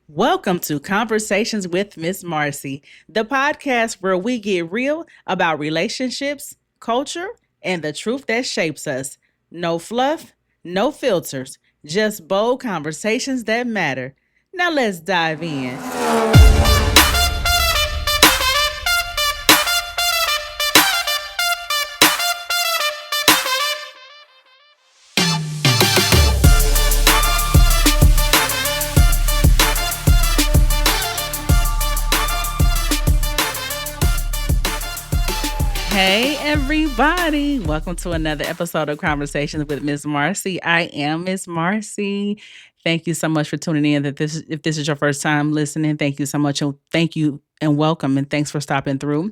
Welcome to Conversations with Miss Marcy, the podcast where we get real about relationships, culture, and the truth that shapes us. No fluff, no filters, just bold conversations that matter. Now let's dive in. Hey, everybody. Welcome to another episode of Conversations with Miss Marcy. I am Miss Marcy. Thank you so much for tuning in. If this is your first time listening, thank you so much. Thank you and welcome. And thanks for stopping through.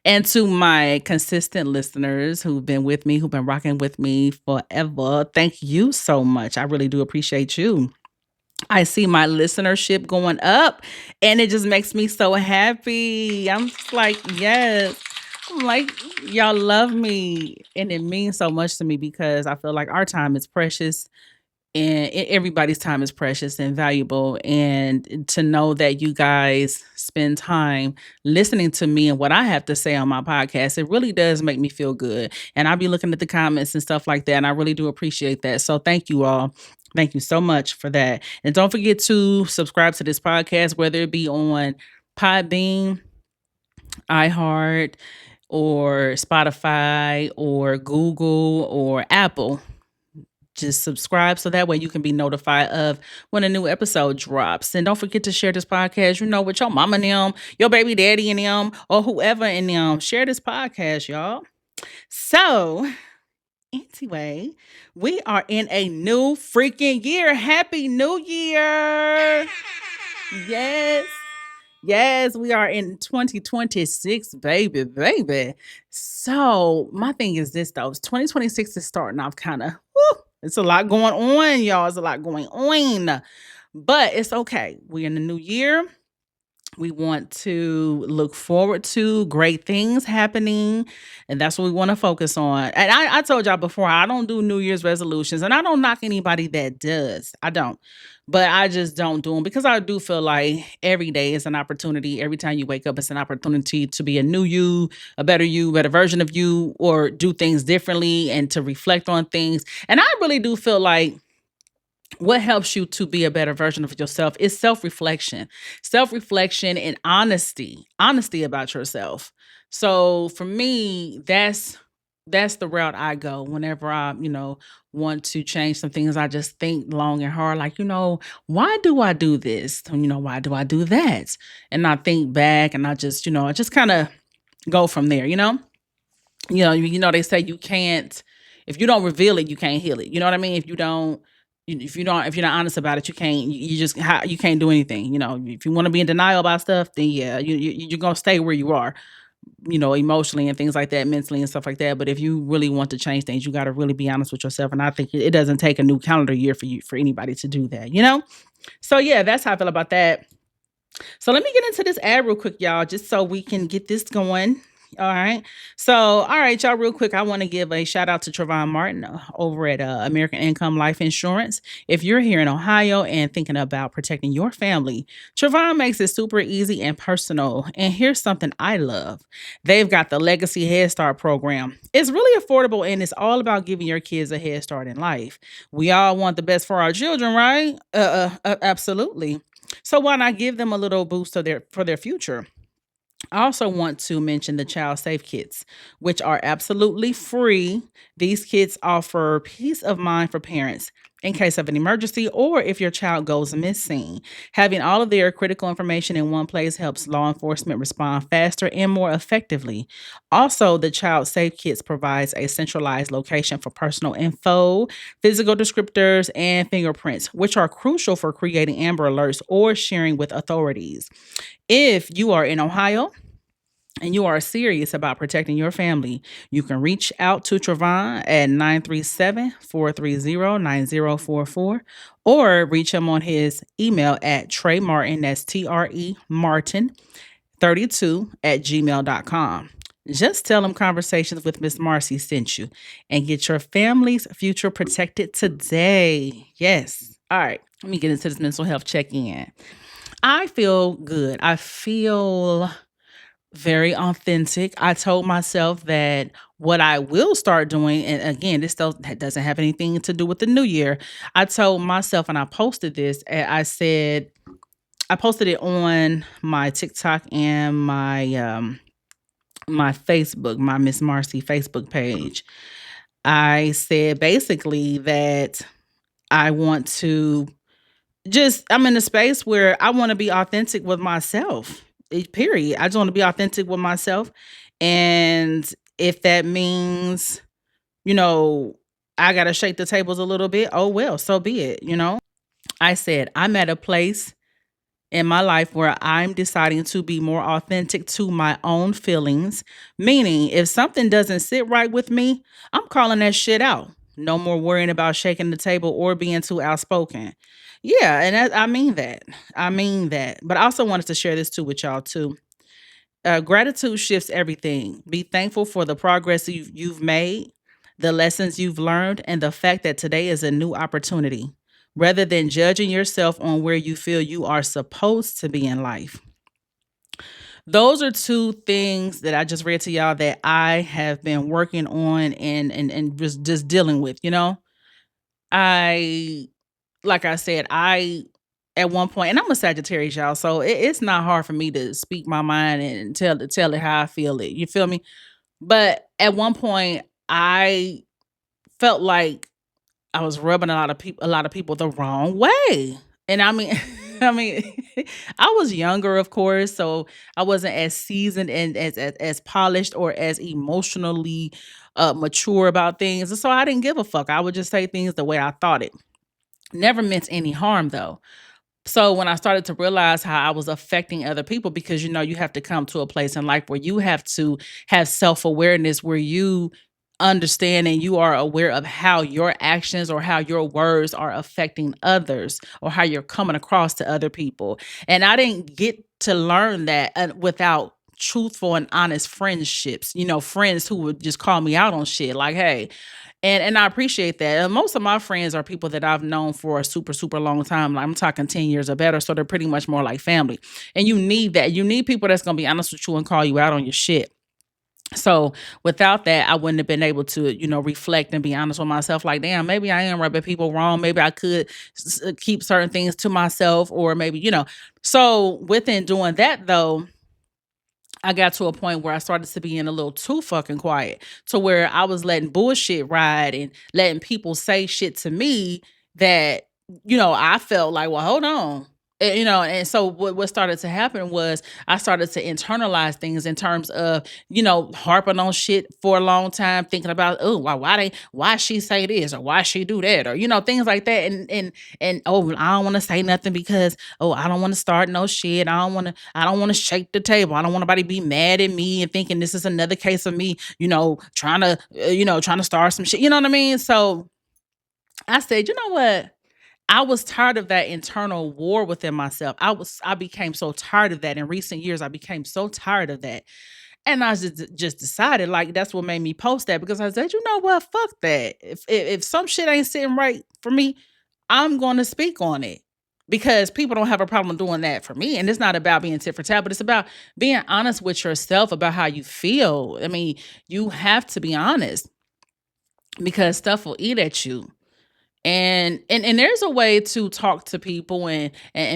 And to my consistent listeners who've been with me, who've been rocking with me forever, thank you so much. I really do appreciate you. I see my listenership going up and it just makes me so happy. I'm just like, yes. I'm like, y'all love me. And it means so much to me because I feel like our time is precious and everybody's time is precious and valuable. And to know that you guys spend time listening to me and what I have to say on my podcast, it really does make me feel good. And I'll be looking at the comments and stuff like that. And I really do appreciate that. So thank you all. Thank you so much for that. And don't forget to subscribe to this podcast, whether it be on Podbean, iHeart, or Spotify, or Google, or Apple. Just subscribe so that way you can be notified of when a new episode drops. And don't forget to share this podcast, with your mama and them, your baby daddy and them, or whoever in them. Share this podcast, y'all. So, anyway, we are in a new freaking year. Happy New Year! Yes. Yes, we are in 2026, baby. So, my thing is this though. 2026 is starting off kind of, it's a lot going on, y'all. It's a lot going on. But it's okay. We're in the new year. We want to look forward to great things happening. And that's what we want to focus on. And I told y'all before, I don't do New Year's resolutions. And I don't knock anybody that does. I don't. But I just don't do them because I do feel like every day is an opportunity. Every time you wake up, it's an opportunity to be a new you, better version of you, or do things differently and to reflect on things. And I really do feel like what helps you to be a better version of yourself is self-reflection and honesty about yourself. So for me, that's the route I go whenever I, want to change some things. I just think long and hard, like, why do I do this? Why do I do that? And I think back and I just kind of go from there, they say you can't, if you don't reveal it, you can't heal it. You know what I mean? If you're not honest about it, you can't do anything. If you want to be in denial about stuff, then yeah, you're gonna stay where you are, emotionally and things like that, mentally and stuff like that. But if you really want to change things, you got to really be honest with yourself. And I think it doesn't take a new calendar year for anybody to do that. So yeah, that's how I feel about that. So let me get into this ad real quick, y'all, just so we can get this going. All right. So, all right, y'all, real quick, I want to give a shout out to Trayvon Martin over at American Income Life Insurance. If you're here in Ohio and thinking about protecting your family, Trayvon makes it super easy and personal. And here's something I love. They've got the Legacy Head Start program. It's really affordable and it's all about giving your kids a head start in life. We all want the best for our children, right? Absolutely. So why not give them a little boost for their future? I also want to mention the Child Safe Kits, which are absolutely free. These kits offer peace of mind for parents in case of an emergency or if your child goes missing. Having all of their critical information in one place helps law enforcement respond faster and more effectively. Also, the Child Safe Kits provides a centralized location for personal info, physical descriptors, and fingerprints, which are crucial for creating Amber Alerts or sharing with authorities. If you are in Ohio and you are serious about protecting your family, you can reach out to Trayvon at 937-430-9044 or reach him on his email at Trey Martin, that's TRE Martin 32 at gmail.com. Just tell him Conversations with Miss Marcy sent you and get your family's future protected today. Yes. All right. Let me get into this mental health check-in. I feel good. I feel very authentic. I told myself that what I will start doing, and again, this still that doesn't have anything to do with the new year. I told myself, and I posted this, I said, I posted it on my TikTok and my Facebook, my Miss Marcy Facebook page. I said basically that I want to just I'm in a space where I wanna be authentic with myself, period. I just wanna be authentic with myself, and if that means, you know, I gotta shake the tables a little bit, oh, well, so be it. I said, "I'm at a place in my life where I'm deciding to be more authentic to my own feelings. Meaning, if something doesn't sit right with me, I'm calling that shit out. No more worrying about shaking the table or being too outspoken." Yeah, and I mean that. I mean that. But I also wanted to share this too with y'all too. Gratitude shifts everything. Be thankful for the progress you've made, the lessons you've learned, and the fact that today is a new opportunity. Rather than judging yourself on where you feel you are supposed to be in life. Those are two things that I just read to y'all that I have been working on and just dealing with. I like I said, I at one point, and I'm a Sagittarius, y'all, so it's not hard for me to speak my mind and tell it how I feel it. You feel me? But at one point, I felt like I was rubbing a lot of people the wrong way. And I mean I mean, I was younger, of course, so I wasn't as seasoned and as polished or as emotionally mature about things. And so I didn't give a fuck. I would just say things the way I thought it. Never meant any harm though. So when I started to realize how I was affecting other people, because you have to come to a place in life where you have to have self-awareness, where you understand and you are aware of how your actions or how your words are affecting others or how you're coming across to other people. And I didn't get to learn that without truthful and honest friendships, friends who would just call me out on shit like, hey, and I appreciate that. And most of my friends are people that I've known for a super, super long time. Like I'm talking 10 years or better. So they're pretty much more like family. And you need that. You need people that's gonna be honest with you and call you out on your shit. So without that, I wouldn't have been able to, reflect and be honest with myself. Like, damn, maybe I am rubbing people wrong. Maybe I could keep certain things to myself, or maybe. So within doing that, though, I got to a point where I started to be in a little too fucking quiet, to where I was letting bullshit ride and letting people say shit to me that, I felt like, well, hold on. And so what started to happen was I started to internalize things in terms of, harping on shit for a long time, thinking about, oh, why she say this or why she do that, or, things like that. And oh, I don't want to say nothing because, oh, I don't want to start no shit. I don't want to shake the table. I don't want nobody to be mad at me and thinking this is another case of me, trying to start some shit. You know what I mean? So I said, you know what? I was tired of that internal war within myself. I became so tired of that in recent years. I became so tired of that. And I just decided, like, that's what made me post that, because I said, you know what, fuck that. If some shit ain't sitting right for me, I'm going to speak on it, because people don't have a problem doing that for me. And it's not about being tit for tat, but it's about being honest with yourself about how you feel. I mean, you have to be honest, because stuff will eat at you. And there's a way to talk to people and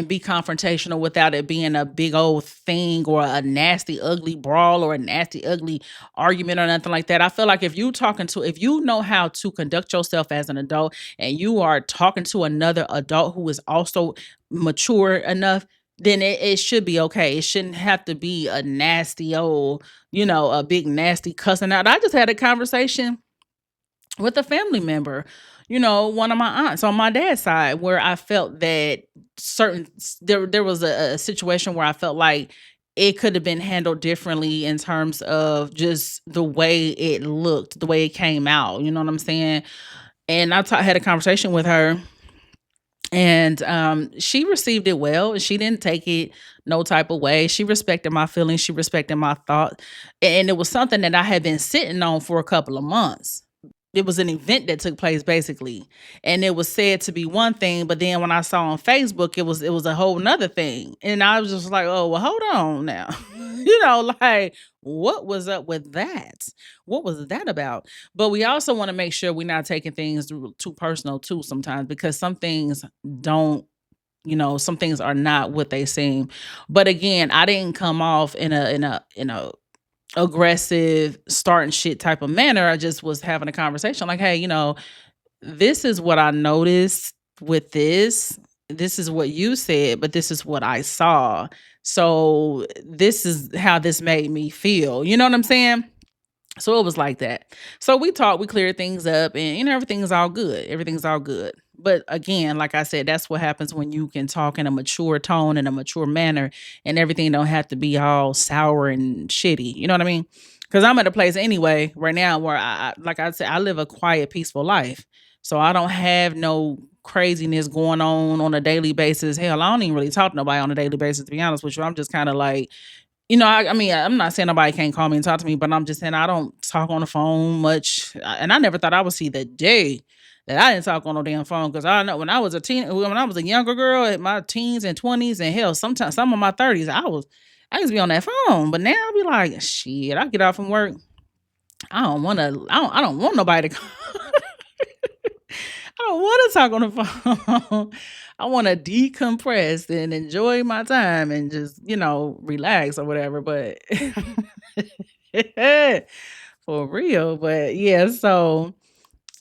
be confrontational without it being a big old thing or a nasty ugly brawl or a nasty ugly argument or nothing like that. I feel like if you know how to conduct yourself as an adult, and you are talking to another adult who is also mature enough, then it should be okay. It shouldn't have to be a nasty old, a big nasty cussing out. I just had a conversation with a family member, one of my aunts on my dad's side, where I felt that there was a situation where I felt like it could have been handled differently in terms of just the way it looked, the way it came out. You know what I'm saying? And had a conversation with her, and she received it well, and she didn't take it no type of way. She respected my feelings, she respected my thought, and it was something that I had been sitting on for a couple of months. it was an event that took place basically, and it was said to be one thing, but then when I saw on Facebook it was a whole nother thing, and I was just like, oh well, hold on now. Like, what was up with that? What was that about? But we also want to make sure we're not taking things too personal too sometimes, because some things don't, some things are not what they seem. But again, I didn't come off in a aggressive starting shit type of manner. I just was having a conversation like, hey, this is what I noticed with this. This is what you said, but this is what I saw. So this is how this made me feel. You know what I'm saying? So it was like that. So we talked, we cleared things up, and everything's all good. Everything's all good. But again, like I said, that's what happens when you can talk in a mature tone and a mature manner, and everything don't have to be all sour and shitty. You know what I mean? Because I'm at a place anyway right now where like I said, I live a quiet, peaceful life. So I don't have no craziness going on a daily basis. Hell, I don't even really talk to nobody on a daily basis, to be honest with you. I'm just kind of like, I mean, I'm not saying nobody can't call me and talk to me, but I'm just saying I don't talk on the phone much. And I never thought I would see the day that I didn't talk on no damn phone, because I know when I was when I was a younger girl in my teens and 20s, and hell, sometimes some of my 30s, I used to be on that phone. But now I be like, shit, I get out from work. I don't want nobody to call. I don't want to talk on the phone. I want to decompress and enjoy my time and just, relax or whatever. But for real. But yeah, so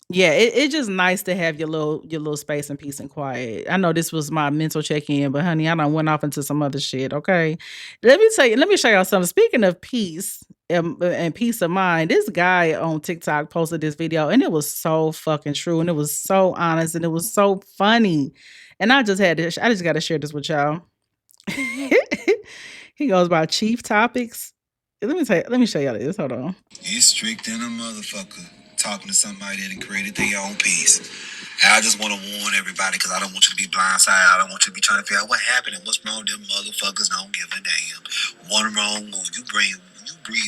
yeah, it's just nice to have your little space and peace and quiet. I know this was my mental check-in, but honey, I done went off into some other shit. Okay. Let me show y'all something. Speaking of peace and peace of mind, this guy on TikTok posted this video, and it was so fucking true, and it was so honest, and it was so funny. And I just gotta share this with y'all. He goes by Chief Topics. Let me show y'all this. Hold on. You strict than a motherfucker talking to somebody that created their own piece. And I just want to warn everybody, because I don't want you to be blindsided. I don't want you to be trying to figure out what happened and what's wrong. Them motherfuckers don't give a damn. One wrong move, you breathe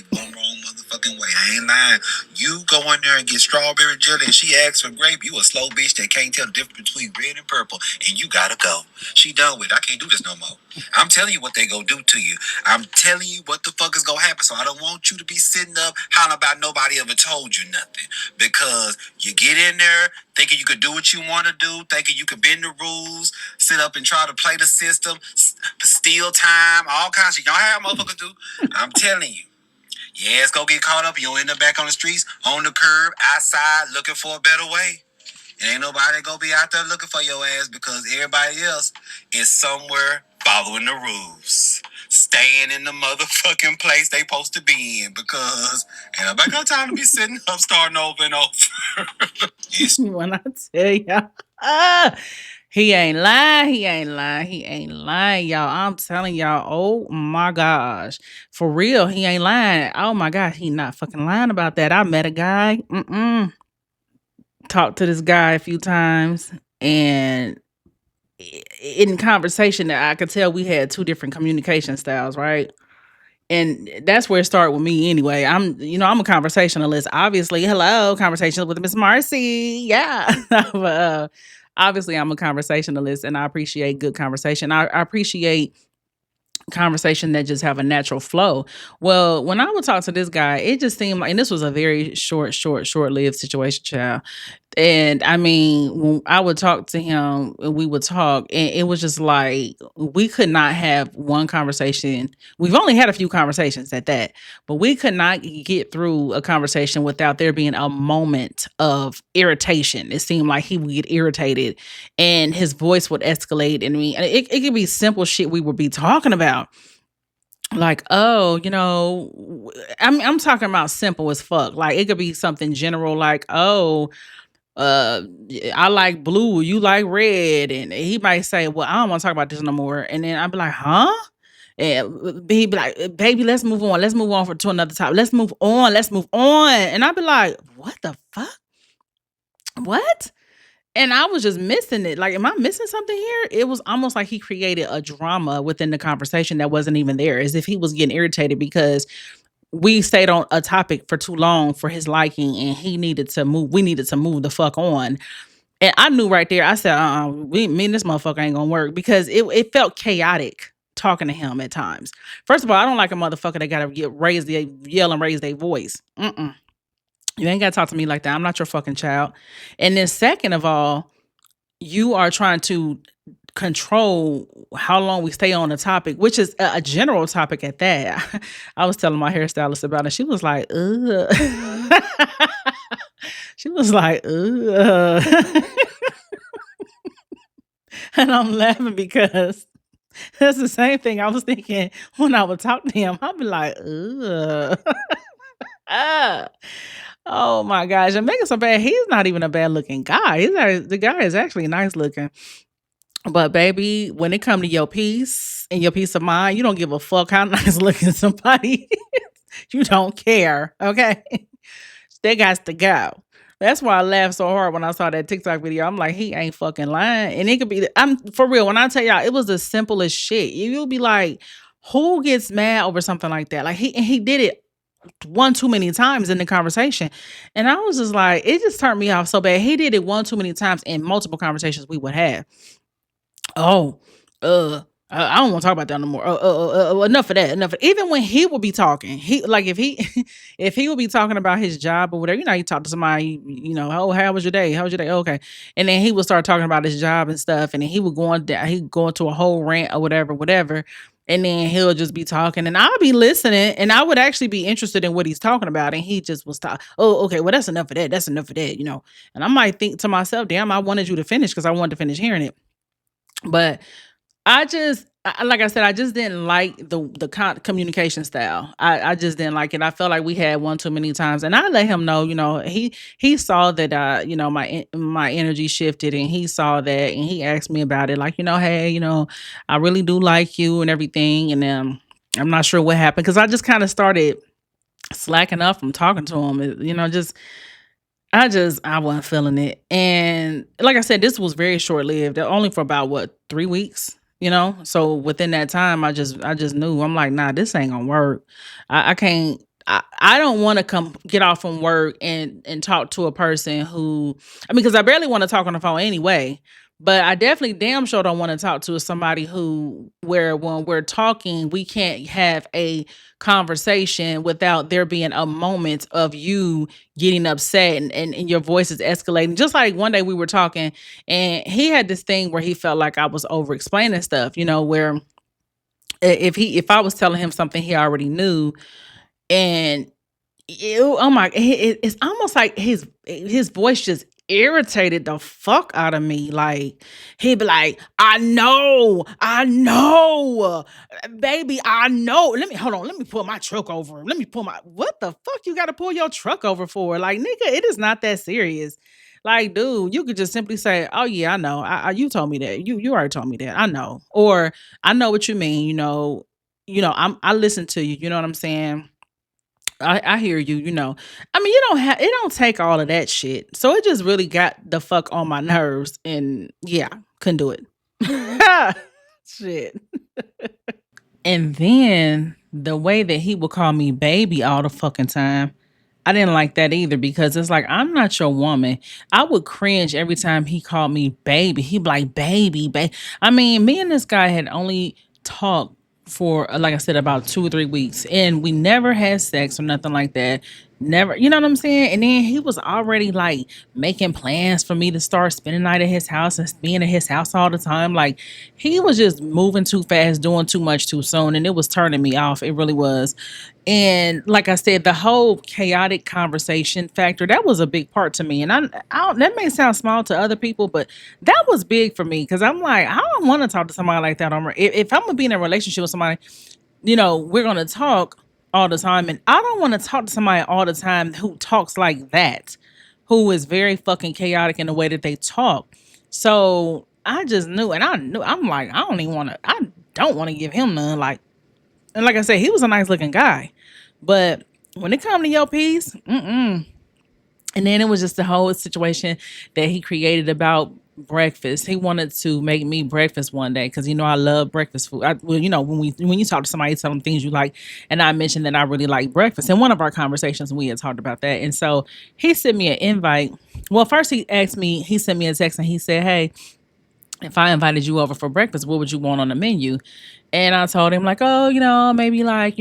one wrong motherfucking way. I ain't lying. You go in there and get strawberry jelly and she asks for grape, you a slow bitch that can't tell the difference between red and purple, and you gotta go. She done with it. I can't do this no more. I'm telling you what they go do to you. I'm telling you what the fuck is gonna happen. So I don't want you to be sitting up hollering about nobody ever told you nothing. Because you get in there thinking you could do what you want to do, thinking you could bend the rules, sit up and try to play the system, steal time, all kinds of shit. Y'all have motherfuckers do. I'm telling you. Yeah, it's gonna get caught up. You'll end up back on the streets, on the curb, outside, looking for a better way. And ain't nobody gonna be out there looking for your ass, because everybody else is somewhere following the rules, staying in the motherfucking place they supposed to be in, because ain't nobody got time to be sitting up starting over and over. When I tell y'all, ah, he ain't lying. He ain't lying. He ain't lying, y'all. I'm telling y'all. Oh my gosh, for real, he ain't lying. Oh my god, he not fucking lying about that. I met a guy. Talked to this guy a few times, and in conversation that I could tell we had two different communication styles, right? And that's where it started with me anyway. I'm a conversationalist. Obviously, hello, conversations with Miss Marcy. Yeah. But, obviously I'm a conversationalist, and I appreciate good conversation. I appreciate conversation that just have a natural flow. Well, when I would talk to this guy, it just seemed like, and this was a very short-lived situation, child. And I mean, when I would talk to him and we would talk, and it was just like we could not have one conversation. We've only had a few conversations at that, but we could not get through a conversation without there being a moment of irritation. It seemed like he would get irritated and his voice would escalate. And it could be simple shit we would be talking about. Like, oh, I'm talking about simple as fuck. Like, it could be something general, like, oh, uh I like blue, you like red, and he might say, well, I don't want to talk about this no more, and then I'd be like, huh? And he'd be like, baby, let's move on to another topic, let's move on, and I'd be like, what the fuck, what? And I was just missing it. Like, am I missing something here? It was almost like he created a drama within the conversation that wasn't even there, as if he was getting irritated because we stayed on a topic for too long for his liking, and he needed to move. We needed to move the fuck on. And I knew right there. I said, me and this motherfucker ain't gonna work because it felt chaotic talking to him at times. First of all, I don't like a motherfucker that gotta yell and raise their voice. Mm-mm. You ain't gotta talk to me like that. I'm not your fucking child. And then second of all, you are trying to control how long we stay on the topic, which is a general topic at that. I was telling my hairstylist about it. She was like, ugh. She was like, ugh. And I'm laughing because that's the same thing I was thinking when I would talk to him. I'd be like, ugh. Ah. Oh my gosh. And making so bad. He's not even a bad looking guy. The guy is actually nice looking. But baby, when it come to your peace and your peace of mind, you don't give a fuck how nice looking somebody is. You don't care. Okay. They got to go. That's why I laughed so hard when I saw that TikTok video. I'm like, he ain't fucking lying. And it could be, I'm for real. When I tell y'all, it was the simplest shit. You'll be like, who gets mad over something like that? Like he did it one too many times in the conversation. And I was just like, it just turned me off so bad. He did it one too many times in multiple conversations we would have. Oh, I don't want to talk about that no more. Enough of that. Enough. Even when he would be talking, he like if he if he would be talking about his job or whatever, you talk to somebody, oh, how was your day? How was your day? Okay, and then he would start talking about his job and stuff, and then he would go on down, he'd go into a whole rant or whatever. And then he'll just be talking, and I'll be listening, and I would actually be interested in what he's talking about. And he just was talking. Oh, okay, well that's enough of that. That's enough of that. And I might think to myself, damn, I wanted you to finish because I wanted to finish hearing it. But like I said, I just didn't like the communication style. I just didn't like it. I felt like we had one too many times, and I let him know. He saw that. My energy shifted, and he saw that, and he asked me about it. Like, hey, I really do like you and everything, and I'm not sure what happened because I just kind of started slacking up from talking to him. I wasn't feeling it. And like I said, this was very short lived, only for about what, 3 weeks. So within that time, I just knew. I'm like, nah, this ain't gonna work. I can't. I don't want to come get off from work and talk to a person who, I mean, because I barely want to talk on the phone anyway. But I definitely damn sure don't want to talk to somebody who, where when we're talking, we can't have a conversation without there being a moment of you getting upset, and your voice is escalating. Just like one day we were talking, and he had this thing where he felt like I was over explaining stuff, where if I was telling him something he already knew, and oh my, it's almost like his voice just irritated the fuck out of me. Like, he'd be like, I know, baby, I know. Let me pull my truck over. What the fuck you got to pull your truck over for? Like, nigga, it is not that serious. Like, dude, you could just simply say, "Oh yeah, I know. You told me that. You already told me that. I know." Or, "I know what you mean. I listen to you. You know what I'm saying? I hear you. I mean, you don't have it don't take all of that shit. So it just really got the fuck on my nerves, and yeah, couldn't do it. Shit. And then the way that he would call me baby all the fucking time, I didn't like that either because it's like, I'm not your woman. I would cringe every time he called me baby. He'd be like, baby, baby. I mean, me and this guy had only talked for, like I said, about 2 or 3 weeks, and we never had sex or nothing like that. Never, you know what I'm saying? And then he was already like making plans for me to start spending the night at his house and being at his house all the time. Like, he was just moving too fast, doing too much too soon, and it was turning me off. It really was. And like I said, the whole chaotic conversation factor, that was a big part to me. And that may sound small to other people, but that was big for me because I'm like, I don't want to talk to somebody like that. If I'm gonna be in a relationship with somebody, we're gonna talk all the time, and I don't want to talk to somebody all the time who talks like that, who is very fucking chaotic in the way that they talk. So I just knew, and I'm like, I don't want to give him none. Like, and like I said, he was a nice looking guy, but when it come to your piece, mm-mm. And then it was just the whole situation that he created about breakfast. He wanted to make me breakfast one day because I love breakfast food. Well, when you talk to somebody, tell them things you like, and I mentioned that I really like breakfast. In one of our conversations, we had talked about that, and so he sent me an invite. Well, first he sent me a text, and he said, "Hey, if I invited you over for breakfast, what would you want on the menu?" And I told him like, "Oh, maybe like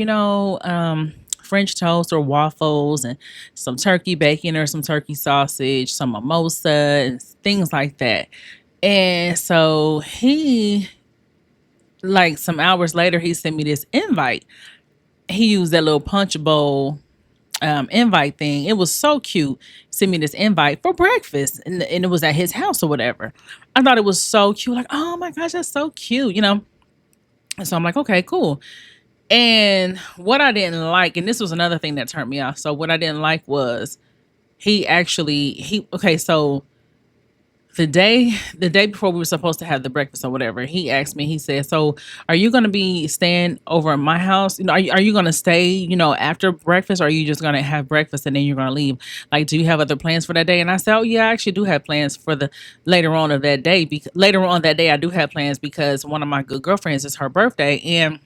French toast or waffles and some turkey bacon or some turkey sausage, some mimosa and things like that." And so he, like some hours later, he sent me this invite. He used that little punch bowl invite thing. It was so cute. Sent me this invite for breakfast, and it was at his house or whatever. I thought it was so cute. Like, oh my gosh, that's so cute. And so I'm like, okay, cool. And what I didn't like, and this was another thing that turned me off. So what I didn't like was he okay, so the day before we were supposed to have the breakfast or whatever, he asked me, he said, "So are you gonna be staying over at my house? Are you gonna stay, after breakfast, or are you just gonna have breakfast and then you're gonna leave? Like, do you have other plans for that day?" And I said, "Oh yeah, I actually do have plans for the later on of that day. Because later on that day I do have plans because one of my good girlfriends is her birthday and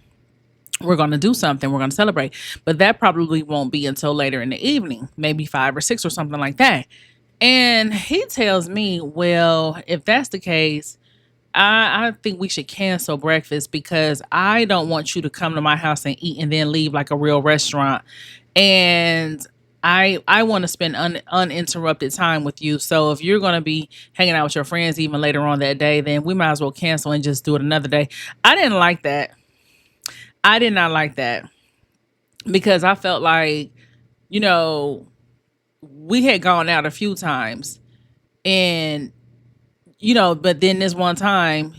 we're going to do something. We're going to celebrate. But that probably won't be until later in the evening, maybe 5 or 6 or something like that." And he tells me, "Well, if that's the case, I think we should cancel breakfast because I don't want you to come to my house and eat and then leave like a real restaurant. And I want to spend uninterrupted time with you. So if you're going to be hanging out with your friends even later on that day, then we might as well cancel and just do it another day." I didn't like that. I did not like that because I felt like, you know, we had gone out a few times and but then this one time,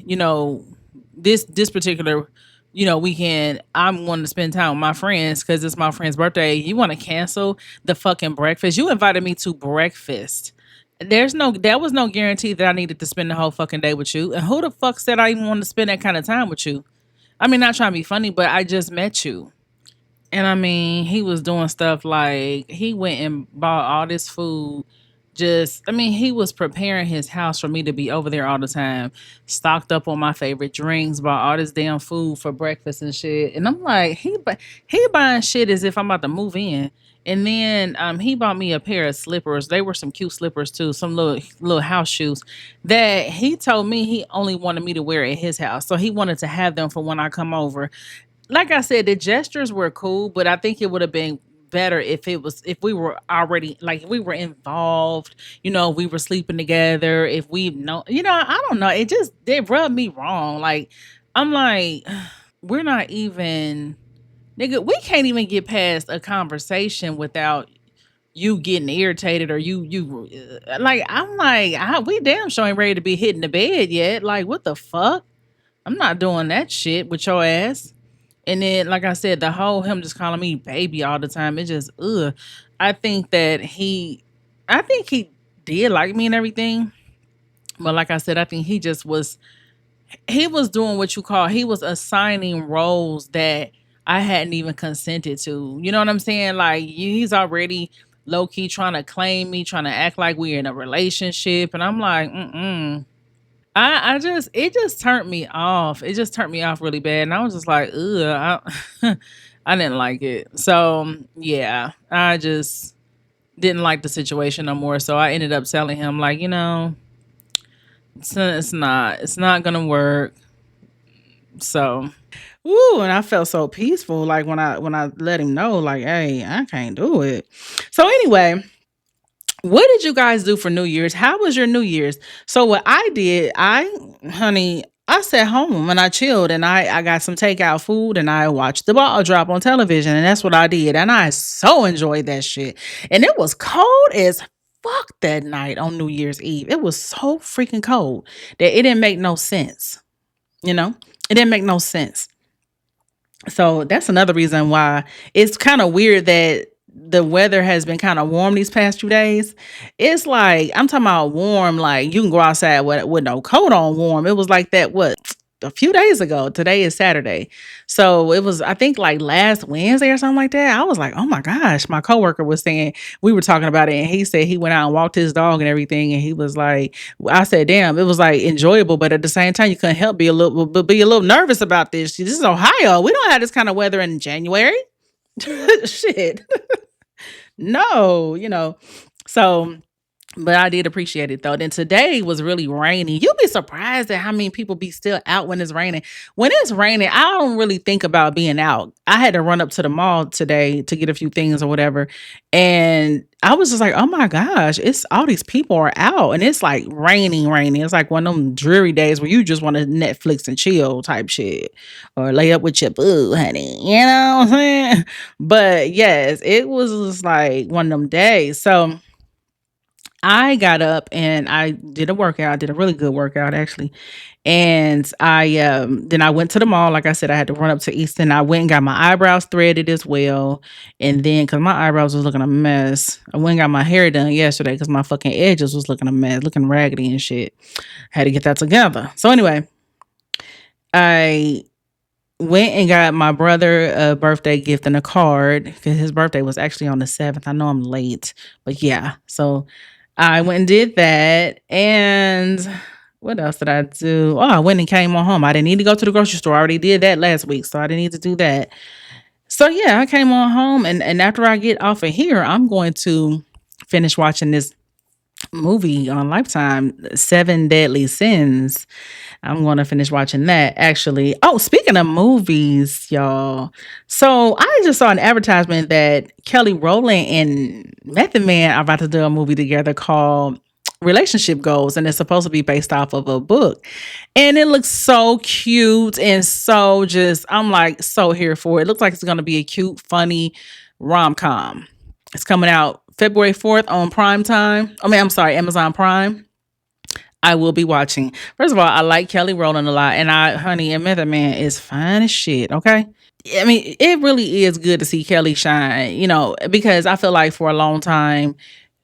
this particular, weekend, I'm wanting to spend time with my friends because it's my friend's birthday. You want to cancel the fucking breakfast? You invited me to breakfast. There was no guarantee that I needed to spend the whole fucking day with you. And who the fuck said I even wanted to spend that kind of time with you? I mean, not trying to be funny, but I just met you. And I mean, he was doing stuff like he went and bought all this food. He was preparing his house for me to be over there all the time, stocked up on my favorite drinks, bought all this damn food for breakfast and shit. And I'm like, he buying shit as if I'm about to move in. And then he bought me a pair of slippers. They were some cute slippers too, some little house shoes that he told me he only wanted me to wear at his house. So he wanted to have them for when I come over. Like I said, the gestures were cool, but I think it would have been better if we were already like if we were involved, we were sleeping together, if we know, I don't know. It rubbed me wrong. Like I'm like, we're not even nigga, we can't even get past a conversation without you getting irritated or like I'm like, we damn sure ain't ready to be hitting the bed yet. Like what the fuck? I'm not doing that shit with your ass. And then, like I said, the whole him just calling me baby all the time, it just ugh. I think that I think he did like me and everything, but like I said, I think he was doing what you call he was assigning roles that I hadn't even consented to. You know what I'm saying? Like he's already low key trying to claim me, trying to act like we're in a relationship, and I'm like, mm. It just turned me off. It just turned me off really bad. And I was just like, ugh, I didn't like it. So yeah, I just didn't like the situation no more. So I ended up telling him like, it's not gonna work. So ooh, and I felt so peaceful like when I let him know, like, hey, I can't do it. So anyway, what did you guys do for New Year's? How was your New Year's? So what I did, honey, I sat home and I chilled and I got some takeout food and I watched the ball drop on television and that's what I did. And I so enjoyed that shit. And it was cold as fuck that night on New Year's Eve. It was so freaking cold that it didn't make no sense. You know? It didn't make no sense. So that's another reason why it's kind of weird that the weather has been kind of warm these past few days. It's like I'm talking about warm, like you can go outside with no coat on warm. It was like that what a few days ago. Today is Saturday. So it was, I think, like last Wednesday or something like that. I was like, oh my gosh. My coworker was saying, we were talking about it, and he said he went out and walked his dog and everything. And he was like, I said, damn, it was like enjoyable, but at the same time, you couldn't help be a little nervous about this. This is Ohio. We don't have this kind of weather in January. Shit. No, you know. So but I did appreciate it though. Then today was really rainy. You'll be surprised at how many people be still out when it's raining. When it's raining, I don't really think about being out. I had to run up to the mall today to get a few things or whatever. And I was just like, oh my gosh, it's all these people are out and it's like raining. It's like one of them dreary days where you just want to Netflix and chill type shit or lay up with your boo, honey. You know what I'm saying? But yes, it was just like one of them days. So I got up and I did a workout. I did a really good workout actually. And I then I went to the mall. Like I said, I had to run up to Easton. I went and got my eyebrows threaded as well. And then because my eyebrows was looking a mess, I went and got my hair done yesterday because my fucking edges was looking a mess, looking raggedy and shit. Had to get that together. So anyway, I went and got my brother a birthday gift and a card because his birthday was actually on the 7th. I know I'm late, but yeah. So I went and did that. And what else did I do? Oh, I went and came on home. I didn't need to go to the grocery store. I already did that last week, so I didn't need to do that. So yeah, I came on home and after I get off of here, I'm going to finish watching this movie on Lifetime, Seven Deadly Sins. I'm going to finish watching that actually. Oh, speaking of movies, y'all. So I just saw an advertisement that Kelly Rowland and Method Man are about to do a movie together called Relationship Goals, and it's supposed to be based off of a book. And it looks so cute and so just, I'm like so here for it. It looks like it's going to be a cute, funny rom-com. It's coming out February 4th on Prime Time. I'm sorry, Amazon Prime. I will be watching. First of all, I like Kelly Rowland a lot, and honey, and Method Man is fine as shit. Okay, I mean, it really is good to see Kelly shine. You know, because I feel like for a long time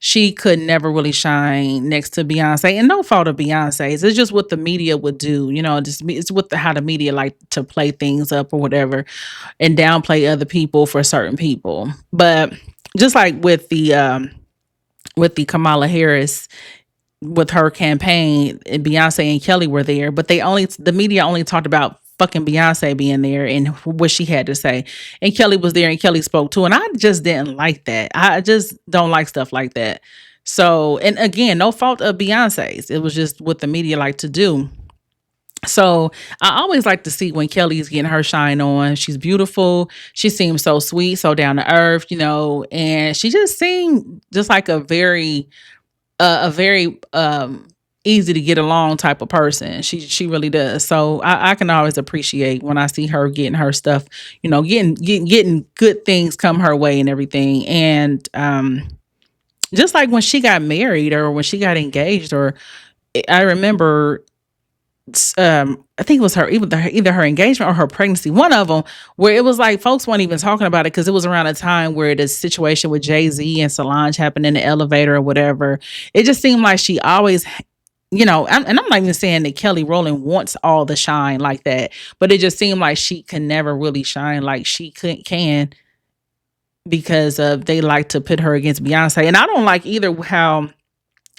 she could never really shine next to Beyonce, and no fault of Beyonce's. It's just what the media would do. You know, just it's what how the media like to play things up or whatever, and downplay other people for certain people. But just like with the Kamala Harris with her campaign, and Beyonce and Kelly were there, but the media only talked about fucking Beyonce being there and what she had to say. And Kelly was there and Kelly spoke too. And I just didn't like that. I just don't like stuff like that. So, and again, no fault of Beyonce's. It was just what the media like to do. So I always like to see when Kelly's getting her shine on. She's beautiful. She seems so sweet, so down to earth, you know, and she just seemed just like a very easy to get along type of person. She really does. So I can always appreciate when I see her getting her stuff, you know, getting good things come her way and everything. And just like when she got married or when she got engaged, or I remember I think it was either her engagement or her pregnancy, one of them, where it was like folks weren't even talking about it because it was around a time where the situation with Jay-Z and Solange happened in the elevator or whatever. It just seemed like she always, you know, and I'm not even saying that Kelly Rowland wants all the shine like that, but it just seemed like she can never really shine like she can because of they like to pit her against Beyonce. And I don't like either how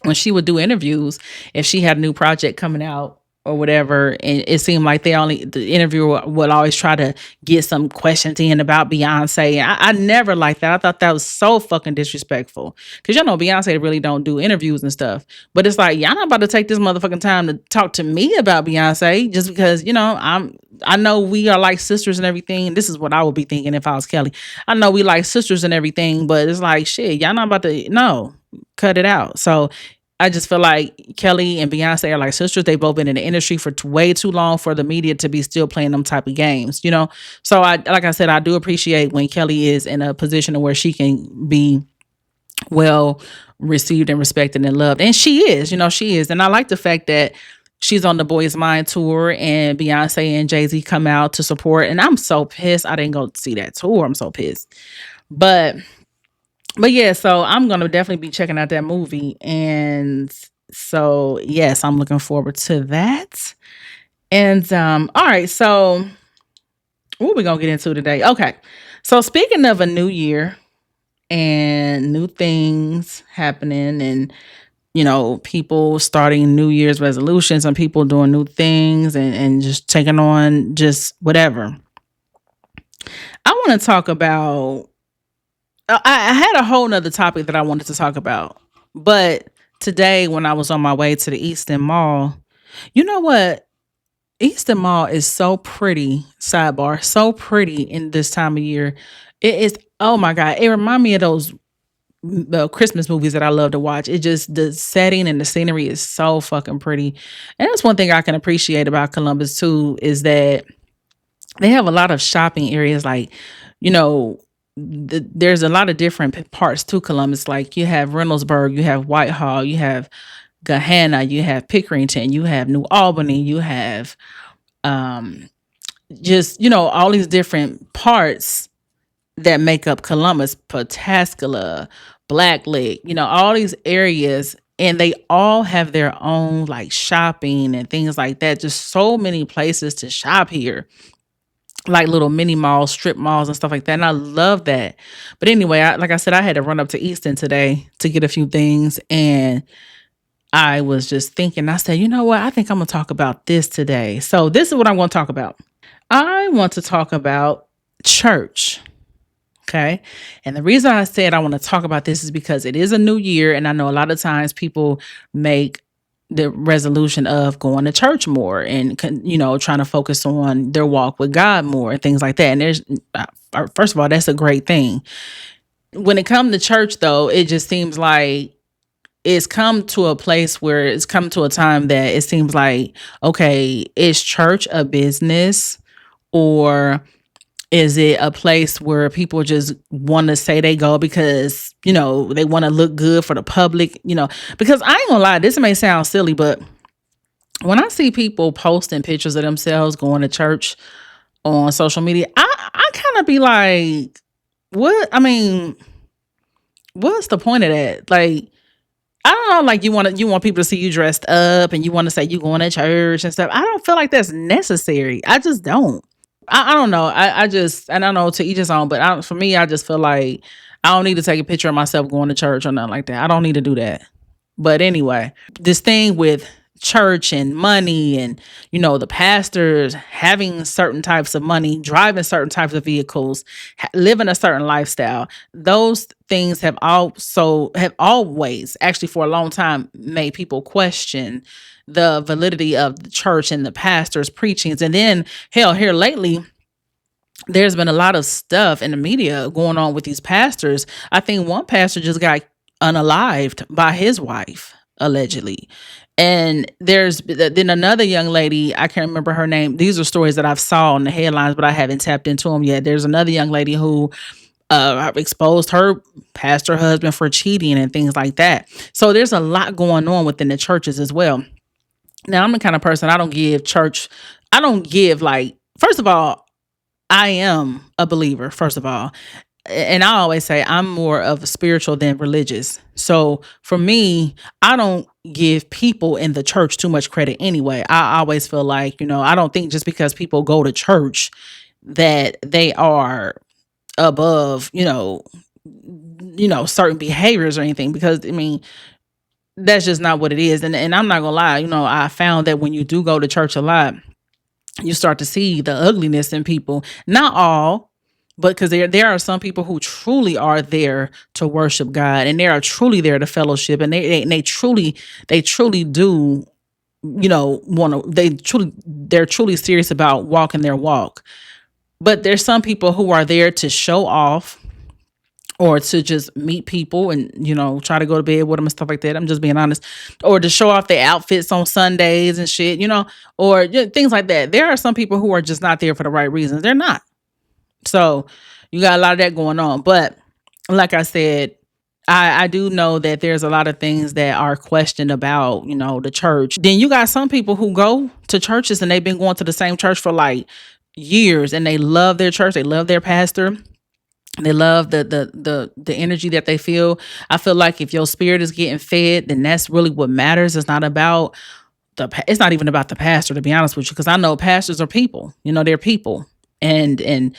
when she would do interviews, if she had a new project coming out or whatever, and it seemed like the interviewer would always try to get some questions in about Beyonce. And I never liked that. I thought that was so fucking disrespectful. Cause y'all know Beyonce really don't do interviews and stuff. But it's like, y'all not about to take this motherfucking time to talk to me about Beyonce just because, you know, I know we are like sisters and everything. This is what I would be thinking if I was Kelly. I know we like sisters and everything, but it's like, shit, y'all not about to, no, cut it out. So I just feel like Kelly and Beyonce are like sisters. They've both been in the industry for way too long for the media to be still playing them type of games, you know? So like I said, I do appreciate when Kelly is in a position where she can be well received and respected and loved. And she is, you know, she is. And I like the fact that she's on the Boys Mind tour and Beyonce and Jay-Z come out to support. And I'm so pissed I didn't go see that tour. I'm so pissed. But yeah, so I'm gonna definitely be checking out that movie. And so yes, I'm looking forward to that. And all right, so what we gonna get into today? Okay, so speaking of a new year and new things happening, and people starting New Year's resolutions and people doing new things and just taking on just whatever. I want to talk about. I had a whole nother topic that I wanted to talk about, but today when I was on my way to the Easton Mall, you know what? Easton Mall is so pretty, sidebar, so pretty in this time of year. It is, oh my God, it reminds me of those Christmas movies that I love to watch. It just, the setting and the scenery is so fucking pretty. And that's one thing I can appreciate about Columbus too, is that they have a lot of shopping areas. Like, you know, there's a lot of different parts to Columbus. Like you have Reynoldsburg, you have Whitehall, you have Gahanna, you have Pickerington, you have New Albany, you have um just all these different parts that make up Columbus, Pataskala, Blacklick, all these areas, and they all have their own like shopping and things like that. Just so many places to shop here, like little mini malls, strip malls, and stuff like that. And I love that. But anyway, like I said, I had to run up to Easton today to get a few things, and I was just thinking, I said, you know what? I think I'm going to talk about this today. So, this is what I'm going to talk about. I want to talk about church. Okay. And the reason I said I want to talk about this is because it is a new year. And I know a lot of times people make the resolution of going to church more and, trying to focus on their walk with God more and things like that. And first of all, that's a great thing. When it comes to church, though, it just seems like it's come to a place where it's come to a time that it seems like, okay, is church a business, or is it a place where people just want to say they go because, they want to look good for the public, because I ain't gonna lie, this may sound silly, but when I see people posting pictures of themselves going to church on social media, I kind of be like, what? I mean, what's the point of that? Like, I don't know, like you want people to see you dressed up and you want to say you going to church and stuff. I don't feel like that's necessary. I just don't. I don't know. I just, and I know to each his own, but for me, I just feel like I don't need to take a picture of myself going to church or nothing like that. I don't need to do that. But anyway, this thing with church and money and, the pastors having certain types of money, driving certain types of vehicles, living a certain lifestyle, those things have always, actually for a long time, made people question the validity of the church and the pastors' preachings. And then, hell, here lately, there's been a lot of stuff in the media going on with these pastors. I think one pastor just got unalived by his wife, allegedly. And there's then another young lady, I can't remember her name. These are stories that I've saw in the headlines, but I haven't tapped into them yet. There's another young lady who exposed her pastor husband for cheating and things like that. So there's a lot going on within the churches as well. Now, I'm the kind of person, I don't give like, first of all, I am a believer, first of all. And I always say I'm more of a spiritual than religious. So for me, I don't give people in the church too much credit anyway. I always feel like, I don't think just because people go to church that they are above, certain behaviors or anything, because I mean, that's just not what it is. And I'm not gonna lie, I found that when you do go to church a lot, you start to see the ugliness in people. Not all, but because there are some people who truly are there to worship God, and they are truly there to fellowship, and they truly do, want to. They're truly serious about walking their walk. But there's some people who are there to show off, or to just meet people and, try to go to bed with them and stuff like that. I'm just being honest. Or to show off their outfits on Sundays and shit, or things like that. There are some people who are just not there for the right reasons. They're not. So you got a lot of that going on. But like I said, I do know that there's a lot of things that are questioned about, the church. Then you got some people who go to churches and they've been going to the same church for like years, and they love their church. They love their pastor. They love the energy that they feel. I feel like if your spirit is getting fed, then that's really what matters. It's not about it's not even about the pastor, to be honest with you, because I know pastors are people. They're people, and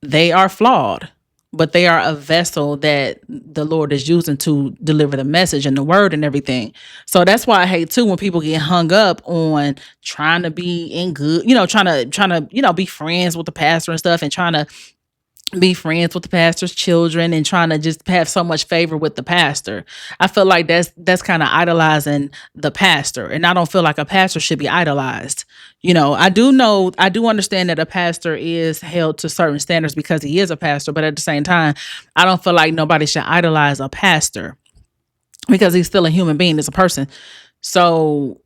they are flawed, but they are a vessel that the Lord is using to deliver the message and the word and everything. So that's why I hate too when people get hung up on trying to be in good, trying to be friends with the pastor and stuff, and trying to be friends with the pastor's children and trying to just have so much favor with the pastor. I feel like that's kind of idolizing the pastor, and I don't feel like a pastor should be idolized. I do understand that a pastor is held to certain standards because he is a pastor, but at the same time, I don't feel like nobody should idolize a pastor because he's still a human being as a person. So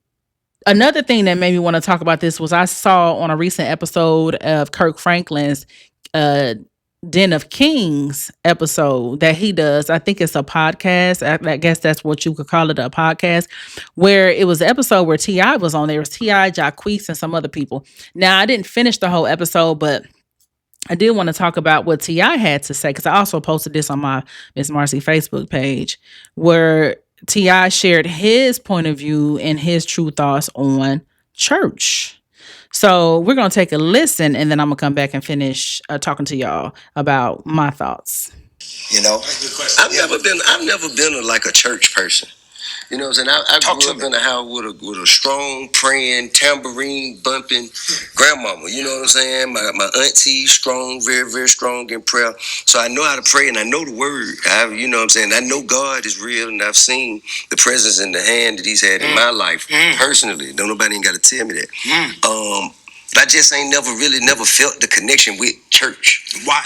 another thing that made me want to talk about this was I saw on a recent episode of Kirk Franklin's uh Den of Kings episode that he does. I think it's a podcast. I guess that's what you could call it, a podcast, where it was an episode where T.I. was on there. It was T.I., Jacquees, and some other people. Now, I didn't finish the whole episode, but I did want to talk about what T.I. had to say, because I also posted this on my Miss Marcy Facebook page, where T.I. shared his point of view and his true thoughts on church. So we're going to take a listen, and then I'm going to come back and finish talking to y'all about my thoughts. I've never been like a church person. You know what I'm saying? I grew up in a house with a strong, praying, tambourine bumping grandmama. You know what I'm saying? My auntie, strong, very, very strong in prayer. So I know how to pray, and I know the word. You know what I'm saying? I know God is real, and I've seen the presence in the hand that He's had in my life personally. Don't nobody ain't got to tell me that. But I just ain't never felt the connection with church. Why?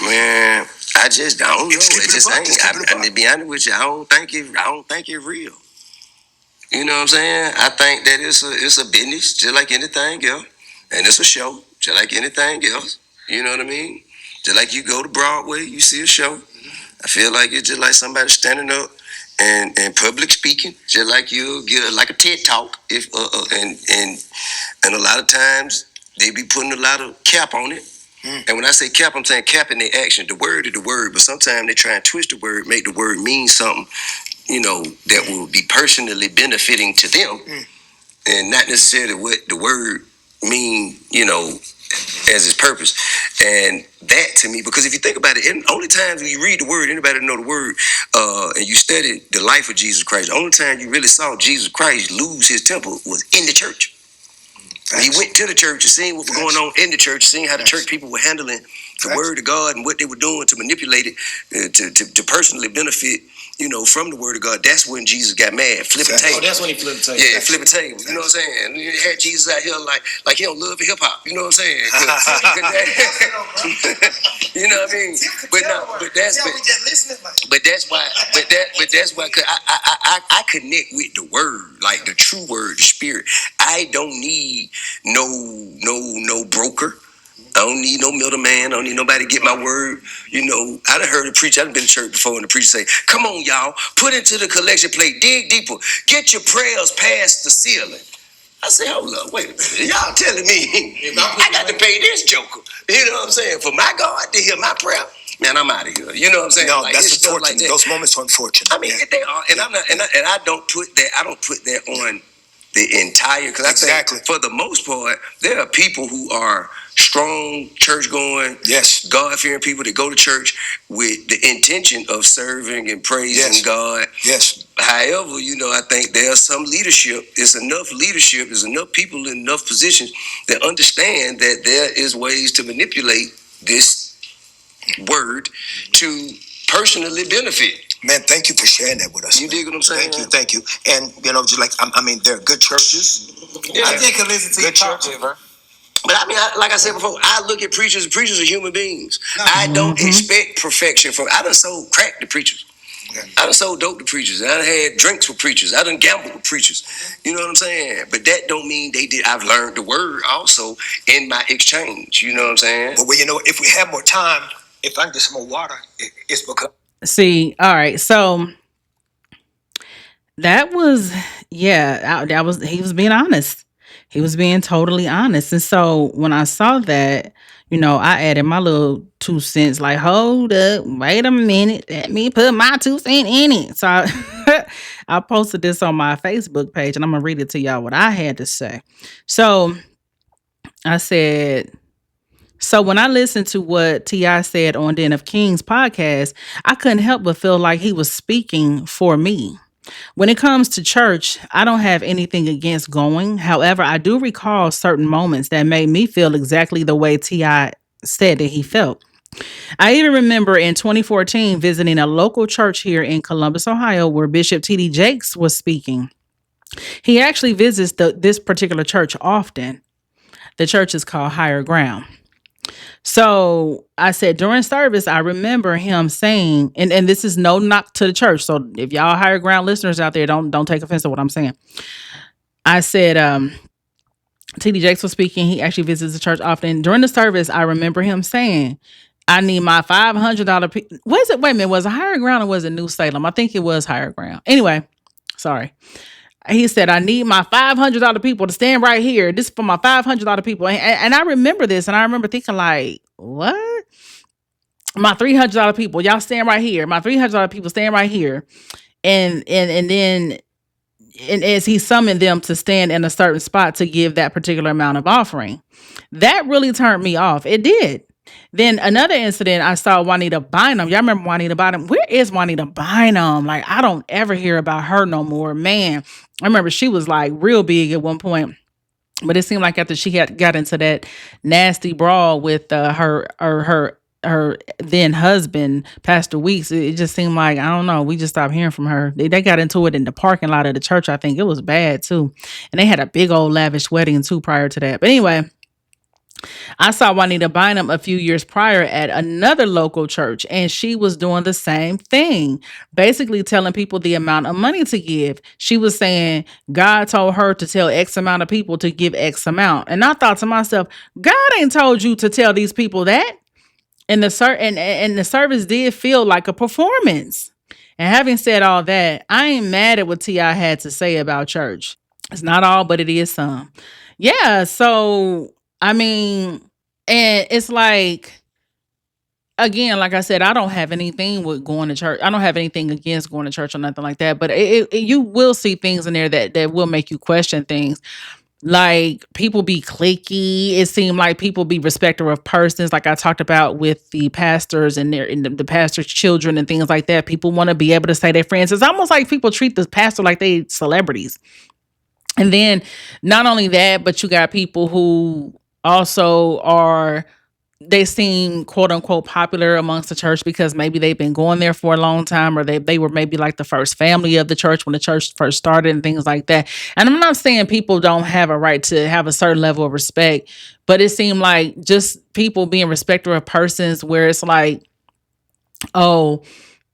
Man, I just don't know. It just ain't. To be honest with you, I don't think it real. You know what I'm saying? I think that it's a business just like anything else, and it's a show just like anything else. You know what I mean? Just like you go to Broadway, you see a show. I feel like it's just like somebody standing up and public speaking, just like you get like a TED talk. And a lot of times they be putting a lot of cap on it. And when I say cap, I'm saying cap in their action. The word is the word, but sometimes they try and twist the word, make the word mean something, that will be personally benefiting to them, and not necessarily what the word mean, as its purpose. And that to me, because if you think about it, only times when you read the word, anybody know the word, and you study the life of Jesus Christ, the only time you really saw Jesus Christ lose his temper was in the church. He went to the church and seen what was going on in the church, seeing how the church people were handling the word of God and what they were doing to manipulate it, to personally benefit, from the word of God. That's when Jesus got mad, flipping tables. Oh, that's when he flipped tables. Yeah, flipping tables. You know what I'm saying? You had Jesus out here like he don't love hip hop. You know what I'm saying? You know what I mean? But that's why. Cause I connect with the word, like the true word, the spirit. I don't need no broker. I don't need no middleman. I don't need nobody to get my word. I done heard a preacher. I done been to church before, and the preacher say, "Come on, y'all, put into the collection plate, dig deeper, get your prayers past the ceiling." I say, hold up, wait a minute. Y'all telling me I got to pay this joker? You know what I'm saying? For my God to hear my prayer. Man, I'm out of here. You know what I'm saying? No, that's unfortunate. Like that. Those moments are unfortunate. I mean, they are, and I'm not, and I don't put that. I don't put that on the entire, because I think for the most part, there are people who are strong, church going, God fearing people that go to church with the intention of serving and praising God. Yes. However, I think there's some leadership. There's enough people in enough positions that understand that there is ways to manipulate this word to personally benefit. Man, thank you for sharing that with us. You dig what I'm saying? Thank you. And, just like, there are good churches. Yeah. I think I listen to good churches. But I mean, like I said before, I look at preachers. Preachers are human beings. I don't expect perfection from. I done sold crack to preachers. I done sold dope to preachers. I done had drinks with preachers. I done gambled with preachers. You know what I'm saying? But that don't mean they did. I've learned the word also in my exchange. You know what I'm saying? But if we have more time, if I can get some more water, it's because. See, all right, so that was, he was being honest. He was being totally honest. And so when I saw that, I added my little 2 cents, like, hold up, wait a minute, let me put my 2 cent in it. So I posted this on my Facebook page, and I'm gonna read it to y'all what I had to say. So I said, so when I listened to what T.I. said on Den of Kings podcast, I couldn't help but feel like he was speaking for me. When it comes to church, I don't have anything against going. However, I do recall certain moments that made me feel exactly the way T.I. said that he felt. I even remember in 2014 visiting a local church here in Columbus, Ohio, where Bishop T.D. Jakes was speaking. He actually visits this particular church often. The church is called Higher Ground. So I said during service, I remember him saying, and this is no knock to the church. So if y'all Higher Ground listeners out there, don't take offense to what I'm saying. I said, T.D. Jakes was speaking. He actually visits the church often. During the service, I remember him saying, I need my $500. Was it? Wait a minute. Was it Higher Ground or was it New Salem? I think it was Higher Ground. Anyway, sorry. He said, I need my $500 people to stand right here. This is for my $500 people. And I remember this, and I remember thinking like, what? My $300 people, y'all stand right here. My $300 people stand right here. And then and as he summoned them to stand in a certain spot to give that particular amount of offering. That really turned me off. It did. Then another incident, I saw Juanita Bynum. Y'all remember Juanita Bynum? Where is Juanita Bynum? Like, I don't ever hear about her no more. Man, I remember she was like real big at one point. But it seemed like after she had got into that nasty brawl with her then husband, Pastor Weeks, it just seemed like, I don't know, we just stopped hearing from her. They got into it in the parking lot of the church. I think it was bad too. And they had a big old lavish wedding too prior to that. But anyway, I saw Juanita Bynum a few years prior at another local church, and she was doing the same thing, basically telling people the amount of money to give. She was saying God told her to tell X amount of people to give X amount. And I thought to myself, God ain't told you to tell these people that. And the service did feel like a performance. And having said all that, I ain't mad at what T.I. had to say about church. It's not all, but it is some. Yeah, so I mean, and it's like, again, like I said, I don't have anything with going to church. I don't have anything against going to church or nothing like that. But you will see things in there that will make you question things. Like, people be cliquey. It seemed like people be respecter of persons, like I talked about with the pastors and the pastor's children and things like that. People want to be able to say they're friends. It's almost like people treat the pastor like they celebrities. And then not only that, but you got people who also they seem quote unquote popular amongst the church because maybe they've been going there for a long time, or they were maybe like the first family of the church when the church first started and things like that. And I'm not saying people don't have a right to have a certain level of respect, but it seemed like just people being respecter of persons, where it's like, oh,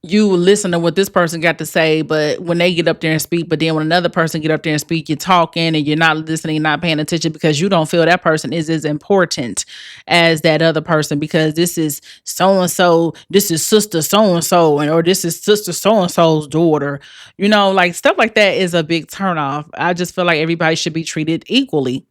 you listen to what this person got to say, but when they get up there and speak, but then when another person get up there and speak, you're talking and you're not listening, not paying attention because you don't feel that person is as important as that other person, because this is so-and-so, this is sister so-and-so, or this is sister so-and-so's daughter, like stuff like that is a big turnoff. I just feel like everybody should be treated equally.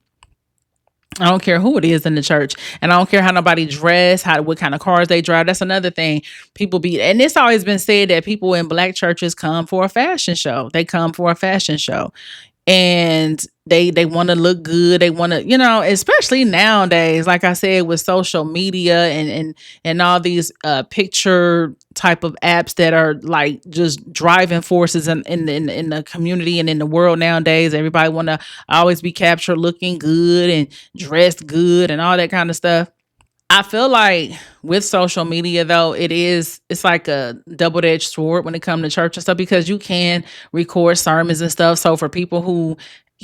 I don't care who it is in the church, and I don't care how nobody dress, what kind of cars they drive. That's another thing. And it's always been said that people in black churches come for a fashion show. They come for a fashion show, and they want to look good. They want to, especially nowadays, like I said, with social media and all these picture type of apps that are like just driving forces in the community and in the world nowadays. Everybody want to always be captured looking good and dressed good and all that kind of stuff. I feel like with social media, though, it's like a double-edged sword when it comes to church and stuff, because you can record sermons and stuff. So for people who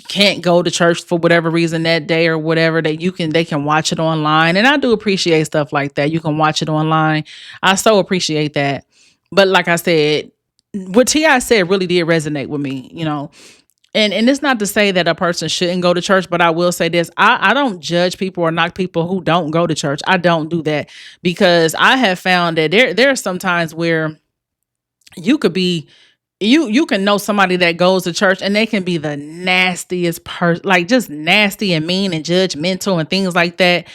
can't go to church for whatever reason that day or whatever, they can watch it online. And I do appreciate stuff like that. You can watch it online. I so appreciate that. But like I said, what T.I. said really did resonate with me, And it's not to say that a person shouldn't go to church, but I will say this. I don't judge people or knock people who don't go to church. I don't do that, because I have found that there are some times where you could be, you can know somebody that goes to church and they can be the nastiest person, like just nasty and mean and judgmental and things like that.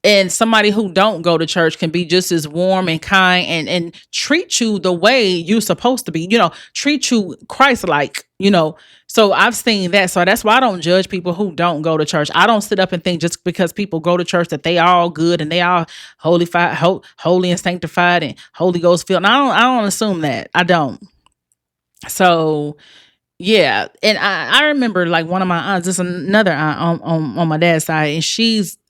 and somebody who don't go to church can be just as warm and kind and treat you the way you're supposed to be, treat you Christ-like, so I've seen that. So that's why I don't judge people who don't go to church. I don't sit up and think just because people go to church that they all good and they all holy and sanctified and Holy Ghost filled. And I don't assume that. I don't. So yeah, and I remember like one of my aunts, this another aunt on my dad's side, and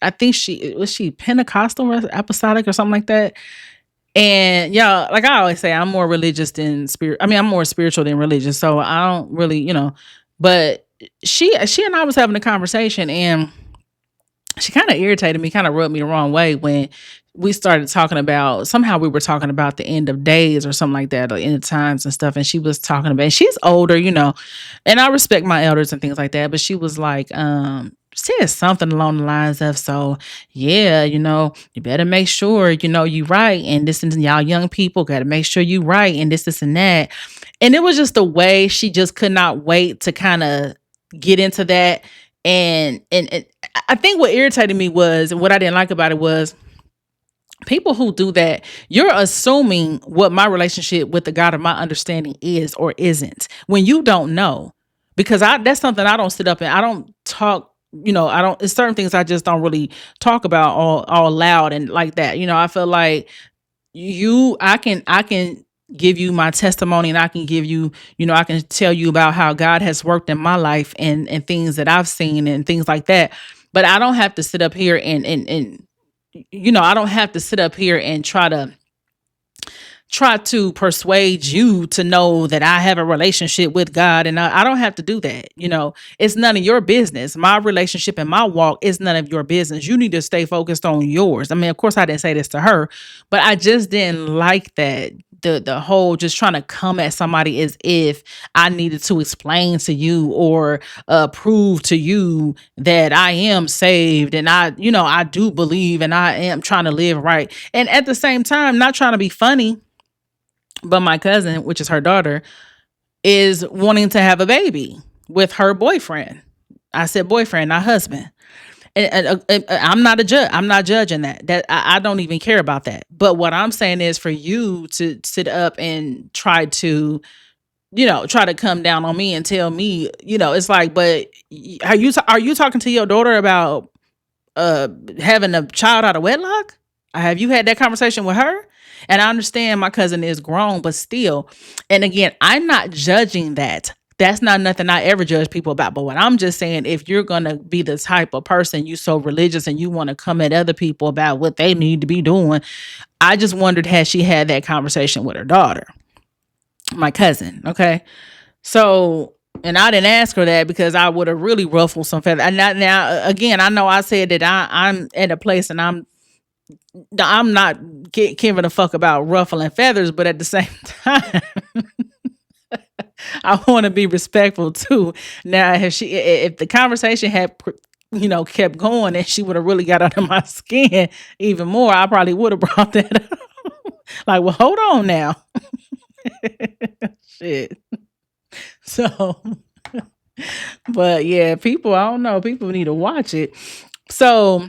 I think she Pentecostal or apostolic or something like that. And yeah, like I always say, I'm more religious than spirit. I mean, I'm more spiritual than religious, so I don't really, But she and I was having a conversation, and she kind of irritated me, kind of rubbed me the wrong way when we started talking about, somehow we were talking about the end of days or something like that, or end of times and stuff. And she was talking about, and she's older, and I respect my elders and things like that. But she was like, said something along the lines of, so yeah, you better make sure, you right. And this and y'all young people got to make sure you right. And this and that. And it was just the way she just could not wait to kind of get into that. And I think what irritated me was, and what I didn't like about it was, people who do that, you're assuming what my relationship with the God of my understanding is or isn't when you don't know. Because that's something I don't sit up and I don't talk, I don't, it's certain things I just don't really talk about all loud and like that. I feel like I can give you my testimony, and I can give you, I can tell you about how God has worked in my life and things that I've seen and things like that. But I don't have to sit up here and I don't have to sit up here and try to persuade you to know that I have a relationship with God. And I don't have to do that. It's none of your business. My relationship and my walk is none of your business. You need to stay focused on yours. I mean, of course I didn't say this to her, but I just didn't like that. The whole just trying to come at somebody as if I needed to explain to you or prove to you that I am saved and I do believe and I am trying to live right. And at the same time, not trying to be funny, but my cousin, which is her daughter, is wanting to have a baby with her boyfriend. I said boyfriend, not husband. And I'm not a judge. I'm not judging that. I don't even care about that. But what I'm saying is for you to sit up and try to come down on me and tell me, it's like, but are you talking to your daughter about having a child out of wedlock? Have you had that conversation with her? And I understand my cousin is grown, but still. And again, I'm not judging that. That's not nothing I ever judge people about. But what I'm just saying, if you're going to be the type of person, you so religious and you want to come at other people about what they need to be doing, I just wondered, had she had that conversation with her daughter, my cousin. Okay. So, and I didn't ask her that because I would have really ruffled some feathers. And now, again, I know I said that I'm at a place and I'm not giving a fuck about ruffling feathers, but at the same time, I want to be respectful too. Now, if the conversation had, kept going and she would have really got under my skin even more, I probably would have brought that up. Like, well, hold on now. Shit. So, but yeah, people, I don't know, people need to watch it. So,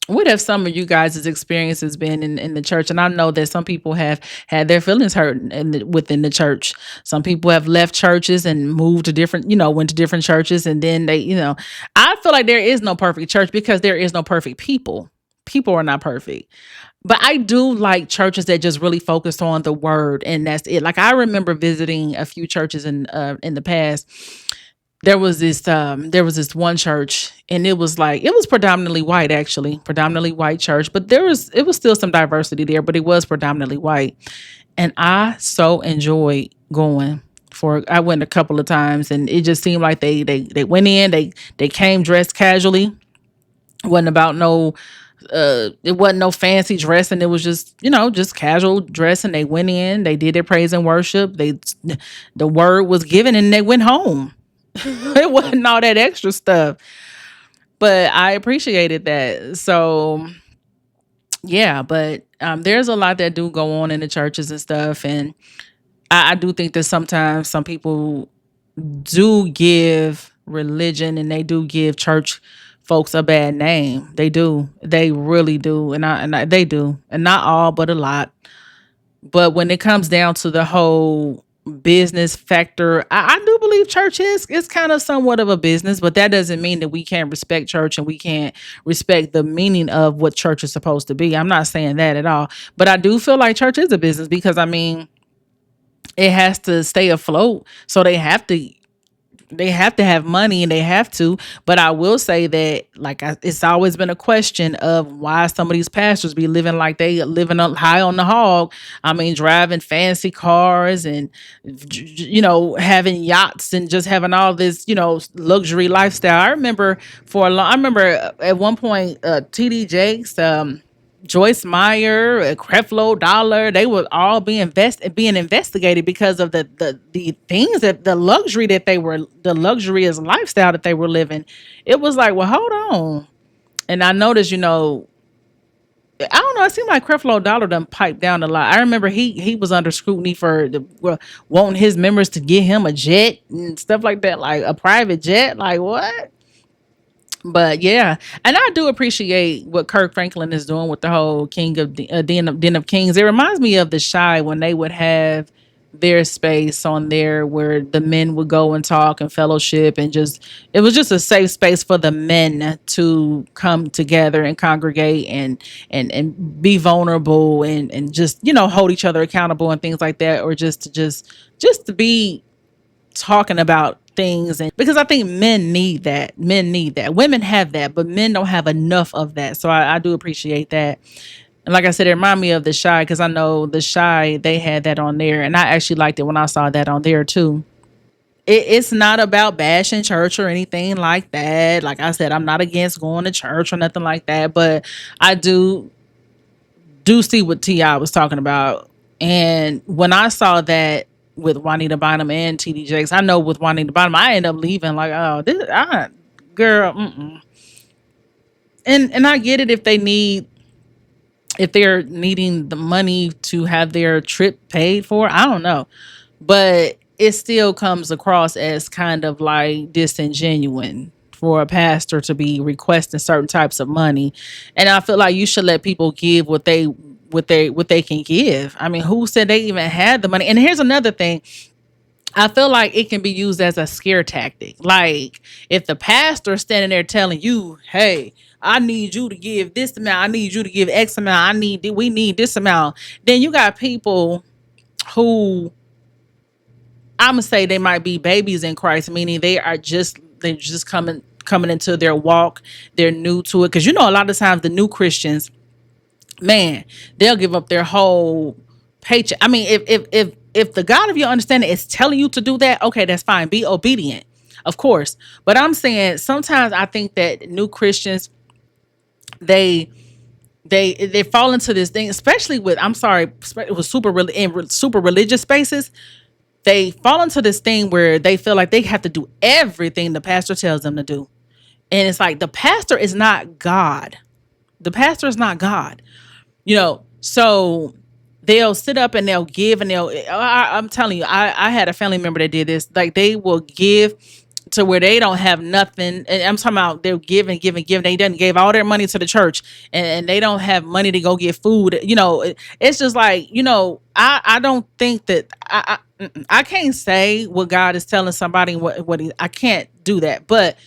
what have some of you guys' experiences been in the church? And I know that some people have had their feelings hurt within the church. Some people have left churches and moved to different, went to different churches. And then I feel like there is no perfect church because there is no perfect people. People are not perfect. But I do like churches that just really focus on the word, and that's it. Like I remember visiting a few churches in the past. There was this one church, and it was predominantly white, actually, predominantly white church, but it was still some diversity there, but it was predominantly white. And I so enjoyed going. I went a couple of times, and it just seemed like they went in, they came dressed casually. Wasn't about no it wasn't no fancy dressing. It was just casual dressing. They went in, they did their praise and worship. The word was given, and they went home. It wasn't all that extra stuff, but I appreciated that. So yeah, but there's a lot that do go on in the churches and stuff, and I do think that sometimes some people do give religion and they do give church folks a bad name. They do. They really do. They do. And not all, but a lot. But when it comes down to the whole business factor, I do believe church is kind of somewhat of a business, but that doesn't mean that we can't respect church and we can't respect the meaning of what church is supposed to be. I'm not saying that at all. But I do feel like church is a business because I mean it has to stay afloat. So they have to have money and they have to. But I will say that it's always been a question of why some of these pastors be living like they living up high on the hog. I mean, driving fancy cars and having yachts and just having all this luxury lifestyle. I remember at one point TD Jakes, Joyce Meyer, Creflo Dollar, they were all being investigated because of the things that the luxurious lifestyle that they were living. It was like, well, hold on. And I noticed, I don't know. It seemed like Creflo Dollar done piped down a lot. I remember he was under scrutiny for wanting his members to get him a jet and stuff like that, like a private jet. Like what? But yeah, and I do appreciate what Kirk Franklin is doing with the whole King of Den of Kings. It reminds me of the Shy when they would have their space on there where the men would go and talk and fellowship and just it was just a safe space for the men to come together and congregate and be vulnerable and just hold each other accountable and things like that, or just to be talking about things. And because I think men need that, women have that, but men don't have enough of that. So I do appreciate that. And like I said, it reminded me of the Shy because I know the Shy, they had that on there and I actually liked it when I saw that on there too. It's not about bashing church or anything like that. Like I said, I'm not against going to church or nothing like that, but I do see what Ti was talking about. And when I saw that with Juanita Bynum and TD Jakes, I know with Juanita Bynum, I end up leaving like, oh, girl, mm-mm. And I get it if they're needing the money to have their trip paid for. I don't know, but it still comes across as kind of like disingenuous for a pastor to be requesting certain types of money. And I feel like you should let people give what they can give. I mean, who said they even had the money? And here's another thing. I feel like it can be used as a scare tactic. Like if the pastor standing there telling you, "Hey, I need you to give this amount. I need you to give X amount. We need this amount." Then you got people who I'm gonna say they might be babies in Christ, meaning they just coming into their walk. They're new to it because a lot of times the new Christians, man, they'll give up their whole paycheck. I mean, if the God of your understanding is telling you to do that, okay, that's fine. Be obedient, of course. But I'm saying sometimes I think that new Christians they they fall into this thing, especially with I'm sorry, with super religious spaces. They fall into this thing where they feel like they have to do everything the pastor tells them to do, and it's like the pastor is not God. The pastor is not God. So they'll sit up and they'll give and I'm telling you, I had a family member that did this. Like they will give to where they don't have nothing. And I'm talking about they'll give and give and give. They done gave all their money to the church and they don't have money to go get food. It's just like, I don't think that I can't say what God is telling somebody I can't do that. But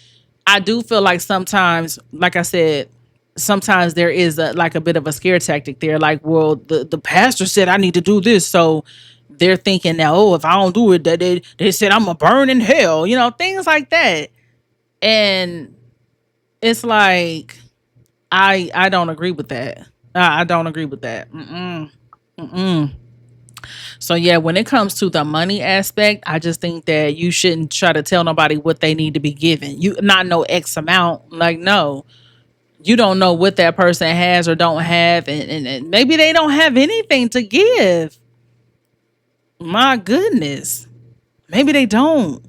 I do feel like sometimes, like I said, sometimes there is like a bit of a scare tactic there. Like, well, the pastor said I need to do this, so they're thinking now, oh, if I don't do it, that they said I'm gonna burn in hell, things like that. And it's like I don't agree with that. I don't agree with that. Mm-mm, mm-mm. So yeah, when it comes to the money aspect, I just think that you shouldn't try to tell nobody what they need to be given. You not know X amount, like no, you don't know what that person has or don't have, and maybe they don't have anything to give. My goodness, maybe they don't.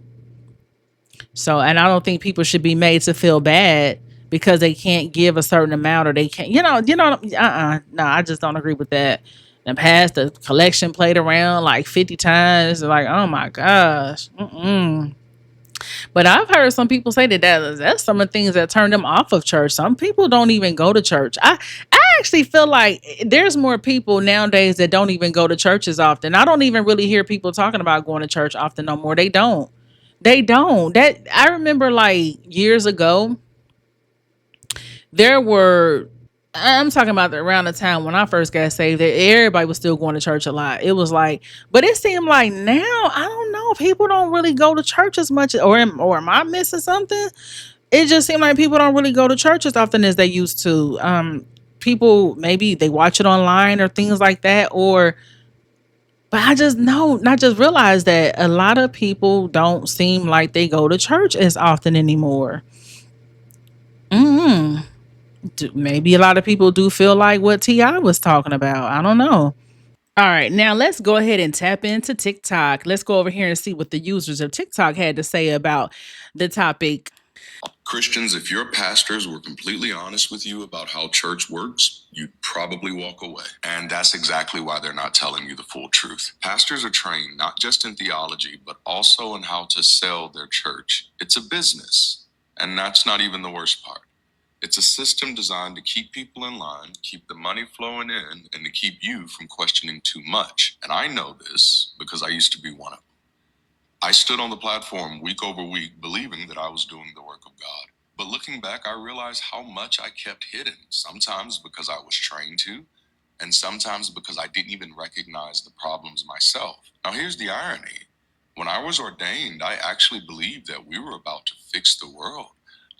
So, and I don't think people should be made to feel bad because they can't give a certain amount or they can't, no, I just don't agree with that. And passed the collection plate around like 50 times, like, oh my gosh, mm-mm. But I've heard some people say that's some of the things that turn them off of church. Some people don't even go to church. I actually feel like there's more people nowadays that don't even go to church as often. I don't even really hear people talking about going to church often no more. They don't. They don't. That I remember like years ago, there were I'm talking about around the time when I first got saved, that everybody was still going to church a lot. It was like, but it seemed like now, I don't know, people don't really go to church as much, or am I missing something? It just seemed like people don't really go to church as often as they used to. People maybe they watch it online or things like that, or but I just know, not just realize that a lot of people don't seem like they go to church as often anymore. Mm. Maybe a lot of people do feel like what Ti was talking about. I don't know. All right, now let's go ahead and tap into TikTok. Let's go over here and see what the users of TikTok had to say about the topic. Christians, if your pastors were completely honest with you about how church works, you'd probably walk away. And that's exactly why they're not telling you the full truth. Pastors are trained not just in theology, but also in how to sell their church. It's a business. And that's not even the worst part. It's a system designed to keep people in line, keep the money flowing in, and to keep you from questioning too much. And I know this because I used to be one of them. I stood on the platform week over week believing that I was doing the work of God. But looking back, I realized how much I kept hidden, sometimes because I was trained to, and sometimes because I didn't even recognize the problems myself. Now, here's the irony. When I was ordained, I actually believed that we were about to fix the world,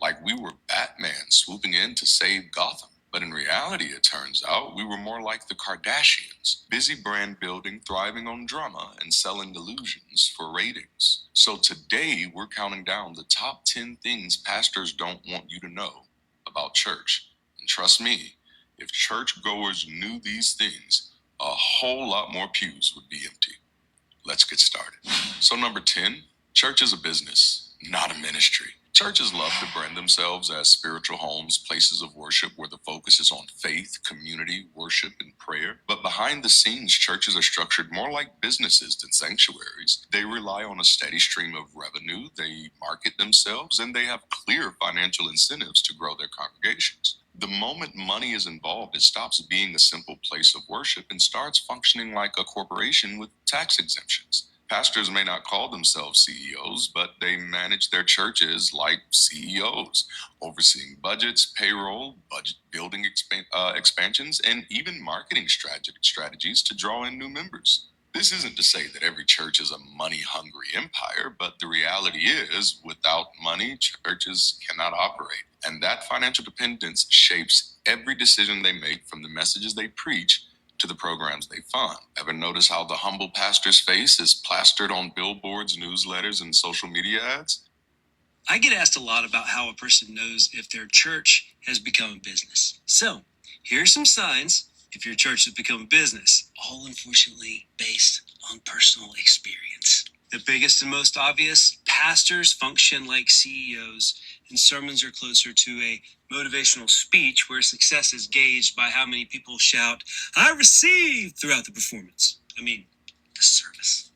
like we were Batman swooping in to save Gotham. But in reality, it turns out we were more like the Kardashians, busy brand building, thriving on drama, and selling delusions for ratings. So today, we're counting down the top 10 things pastors don't want you to know about church. And trust me, if churchgoers knew these things, a whole lot more pews would be empty. Let's get started. So, number 10, church is a business, not a ministry. Churches love to brand themselves as spiritual homes, places of worship where the focus is on faith, community, worship, and prayer. But behind the scenes, churches are structured more like businesses than sanctuaries. They rely on a steady stream of revenue, they market themselves, and they have clear financial incentives to grow their congregations. The moment money is involved, it stops being a simple place of worship and starts functioning like a corporation with tax exemptions. Pastors may not call themselves CEOs, but they manage their churches like CEOs, overseeing budgets, payroll, budget building expansions, and even marketing strategies to draw in new members. This isn't to say that every church is a money-hungry empire, but the reality is, without money, churches cannot operate. And that financial dependence shapes every decision they make, from the messages they preach to the programs they fund. Ever notice how the humble pastor's face is plastered on billboards, newsletters, and social media ads? I get asked a lot about how a person knows if their church has become a business. So, here are some signs if your church has become a business, all unfortunately based on personal experience. The biggest and most obvious, pastors function like CEOs, and sermons are closer to a motivational speech where success is gauged by how many people shout, "I receive," throughout the performance. The service.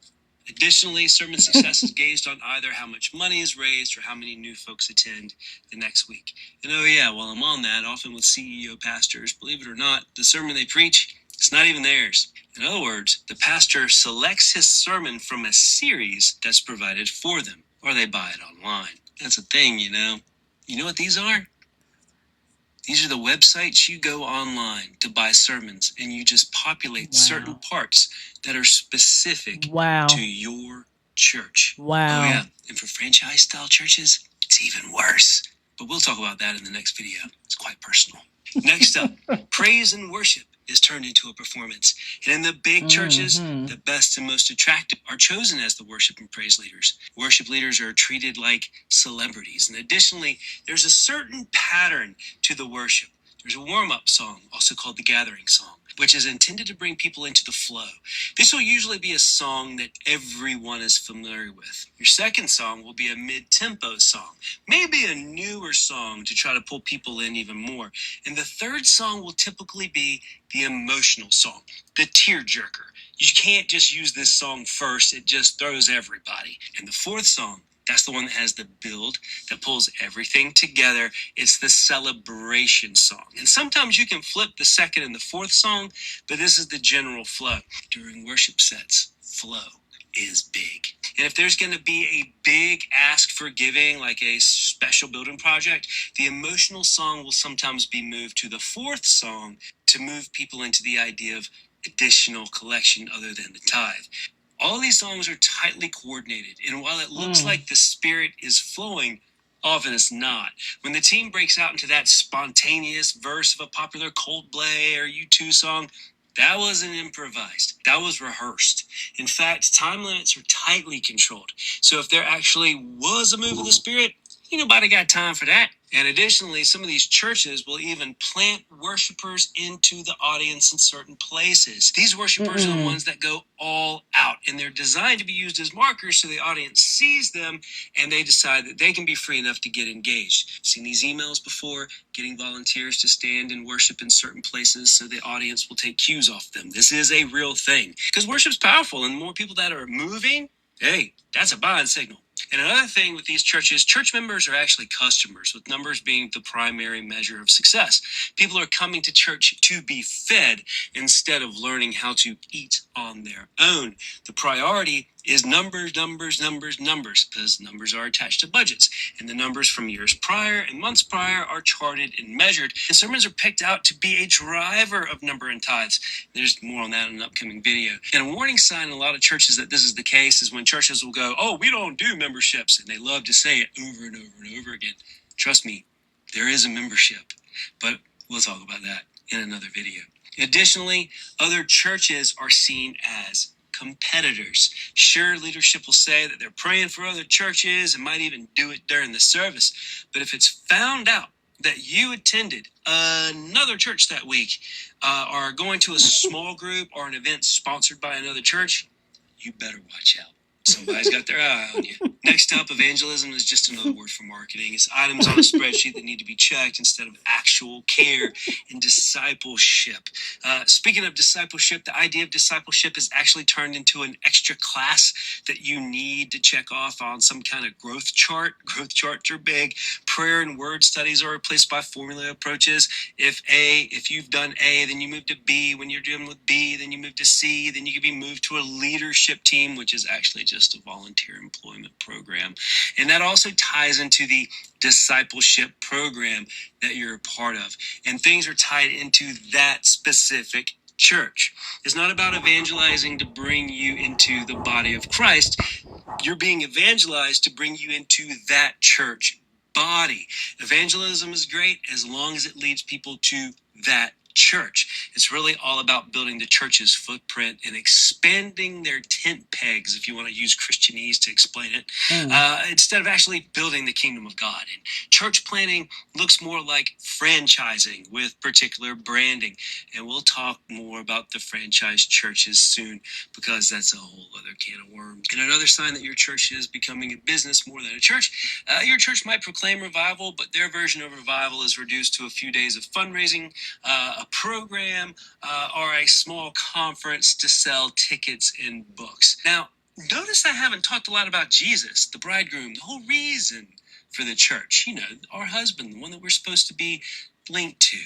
Additionally, sermon success is gauged on either how much money is raised or how many new folks attend the next week. And oh yeah, while I'm on that, often with CEO pastors, believe it or not, the sermon they preach, it's not even theirs. In other words, the pastor selects his sermon from a series that's provided for them, or they buy it online. That's a thing, you know. You know what these are? These are the websites you go online to buy sermons, and you just populate certain parts that are specific to your church. Wow. Oh yeah, and for franchise style churches, it's even worse. But we'll talk about that in the next video. It's quite personal. Next up, praise and worship is turned into a performance. And in the big churches, the best and most attractive are chosen as the worship and praise leaders. Worship leaders are treated like celebrities. And additionally, there's a certain pattern to the worship. There's a warm-up song, also called the gathering song, which is intended to bring people into the flow. This will usually be a song that everyone is familiar with. Your second song will be a mid-tempo song, maybe a newer song to try to pull people in even more. And the third song will typically be the emotional song, the tearjerker. You can't just use this song first, it just throws everybody. And the fourth song, That's the one that has the build that pulls everything together. It's the celebration song. And sometimes you can flip the second and the fourth song, but this is the general flow. During worship sets, flow is big. And if there's going to be a big ask for giving, like a special building project, the emotional song will sometimes be moved to the fourth song to move people into the idea of additional collection other than the tithe. All these songs are tightly coordinated, and while it looks like the spirit is flowing, often it's not. When the team breaks out into that spontaneous verse of a popular Coldplay or U2 song, that wasn't improvised. That was rehearsed. In fact, time limits are tightly controlled. So if there actually was a move of the Spirit, ain't nobody got time for that. And additionally, some of these churches will even plant worshipers into the audience in certain places. These worshipers are the ones that go all out, and they're designed to be used as markers so the audience sees them and they decide that they can be free enough to get engaged. I've seen these emails before, getting volunteers to stand and worship in certain places so the audience will take cues off them. This is a real thing because worship's powerful, and the more people that are moving, hey, that's a buying signal. And another thing with these churches, church members are actually customers, with numbers being the primary measure of success. People are coming to church to be fed instead of learning how to eat on their own. The priority is numbers, because numbers are attached to budgets. And the numbers from years prior and months prior are charted and measured. And sermons are picked out to be a driver of number and tithes. There's more on that in an upcoming video. And a warning sign in a lot of churches that this is the case is when churches will go, oh, we don't do memberships. And they love to say it over and over and over again. Trust me, there is a membership. But we'll talk about that in another video. Additionally, other churches are seen as competitors. Sure, leadership will say that they're praying for other churches and might even do it during the service. But if it's found out that you attended another church that week, or are going to a small group or an event sponsored by another church, you better watch out. Somebody's got their eye on you. Next up, evangelism is just another word for marketing. It's items on a spreadsheet that need to be checked instead of actual care and discipleship. Speaking of discipleship, the idea of discipleship is actually turned into an extra class that you need to check off on some kind of growth chart. Growth charts are big. Prayer and word studies are replaced by formula approaches. If you've done A, then you move to B. When you're dealing with B, then you move to C. Then you can be moved to a leadership team, which is actually just a volunteer employment program. And that also ties into the discipleship program that you're a part of. And things are tied into that specific church. It's not about evangelizing to bring you into the body of Christ. You're being evangelized to bring you into that church body. Evangelism is great as long as it leads people to that church. It's really all about building the church's footprint and expanding their tent pegs, if you want to use Christianese to explain it, instead of actually building the kingdom of God. And church planting looks more like franchising with particular branding. And we'll talk more about the franchise churches soon, because that's a whole other can of worms. And another sign that your church is becoming a business more than a church, your church might proclaim revival, but their version of revival is reduced to a few days of fundraising, a program, or a small conference to sell tickets and books. Now, notice I haven't talked a lot about Jesus, the bridegroom, the whole reason for the church. Our husband, the one that we're supposed to be linked to.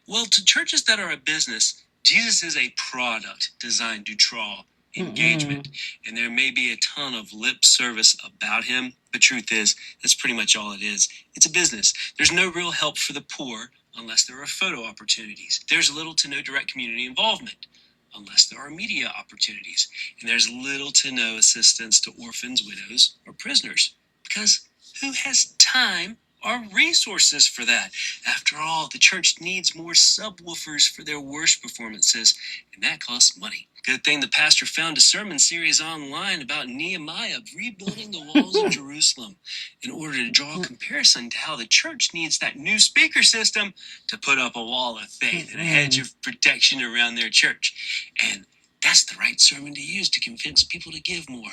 Well, to churches that are a business, Jesus is a product designed to draw engagement. And there may be a ton of lip service about him, but truth is, that's pretty much all it is. It's a business. There's no real help for the poor unless there are photo opportunities. There's little to no direct community involvement unless there are media opportunities. And there's little to no assistance to orphans, widows, or prisoners, because who has time or resources for that? After all, the church needs more subwoofers for their worship performances, and that costs money. Good thing the pastor found a sermon series online about Nehemiah rebuilding the walls of Jerusalem in order to draw a comparison to how the church needs that new speaker system to put up a wall of faith and a hedge of protection around their church. And that's the right sermon to use to convince people to give more.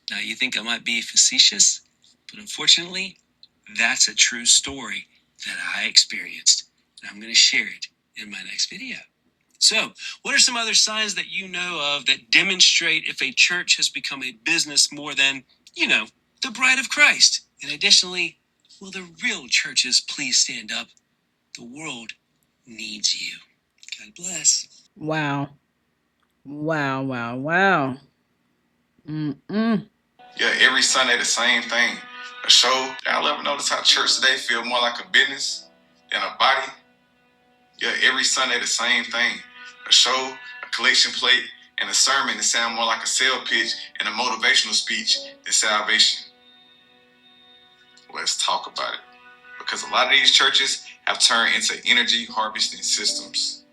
Now, you think I might be facetious, but unfortunately, that's a true story that I experienced, and I'm going to share it in my next video. So, what are some other signs that you know of that demonstrate if a church has become a business more than You know, the bride of Christ. And additionally, will the real churches please stand up? The world needs you. God bless. Wow. Wow, wow, wow. Yeah, every Sunday the same thing. A show. Y'all ever notice how church today feel more like a business than a body? Yeah, every Sunday the same thing. A show, a collection plate, and a sermon that sound more like a sales pitch and a motivational speech than salvation. Let's talk about it. Because a lot of these churches have turned into energy harvesting systems,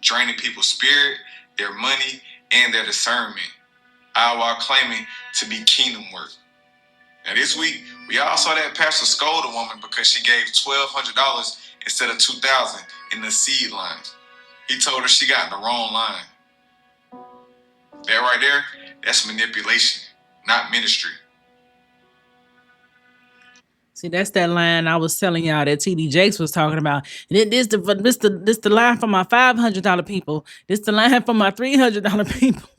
draining people's spirit, their money, and their discernment, all while claiming to be kingdom work. Now this week, we all saw that pastor scold a woman because she gave $1,200 instead of $2,000 in the seed line. He told her she got in the wrong line. That right there, that's manipulation, not ministry. See, that's that line I was telling y'all that TD Jakes was talking about. This the line for my $500 people. This the line for my $300 people.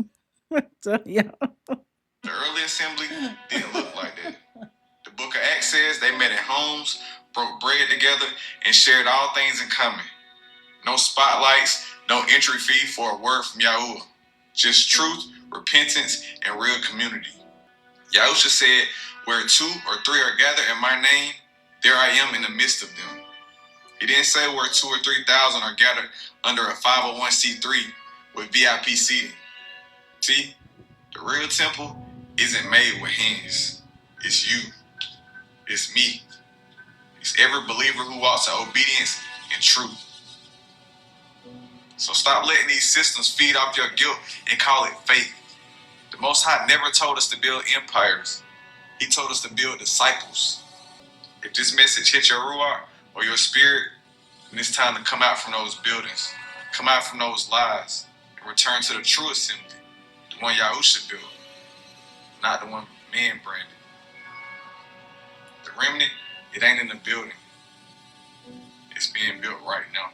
So, y'all. The early assembly didn't look like that. The book of Acts says they met at homes, broke bread together, and shared all things in common. No spotlights, no entry fee for a word from Yahuwah. Just truth, repentance, and real community. Yahusha said, where 2 or 3 are gathered in my name, there I am in the midst of them. He didn't say where 2 or 3,000 are gathered under a 501c3 with VIP seating. See, the real temple isn't made with hands. It's you. It's me. It's every believer who walks in obedience and truth. So stop letting these systems feed off your guilt and call it faith. The Most High never told us to build empires. He told us to build disciples. If this message hit your ruach or your spirit, then it's time to come out from those buildings, come out from those lies, and return to the true assembly, the one Yahusha built, not the one man branded. The remnant, it ain't in the building. It's being built right now.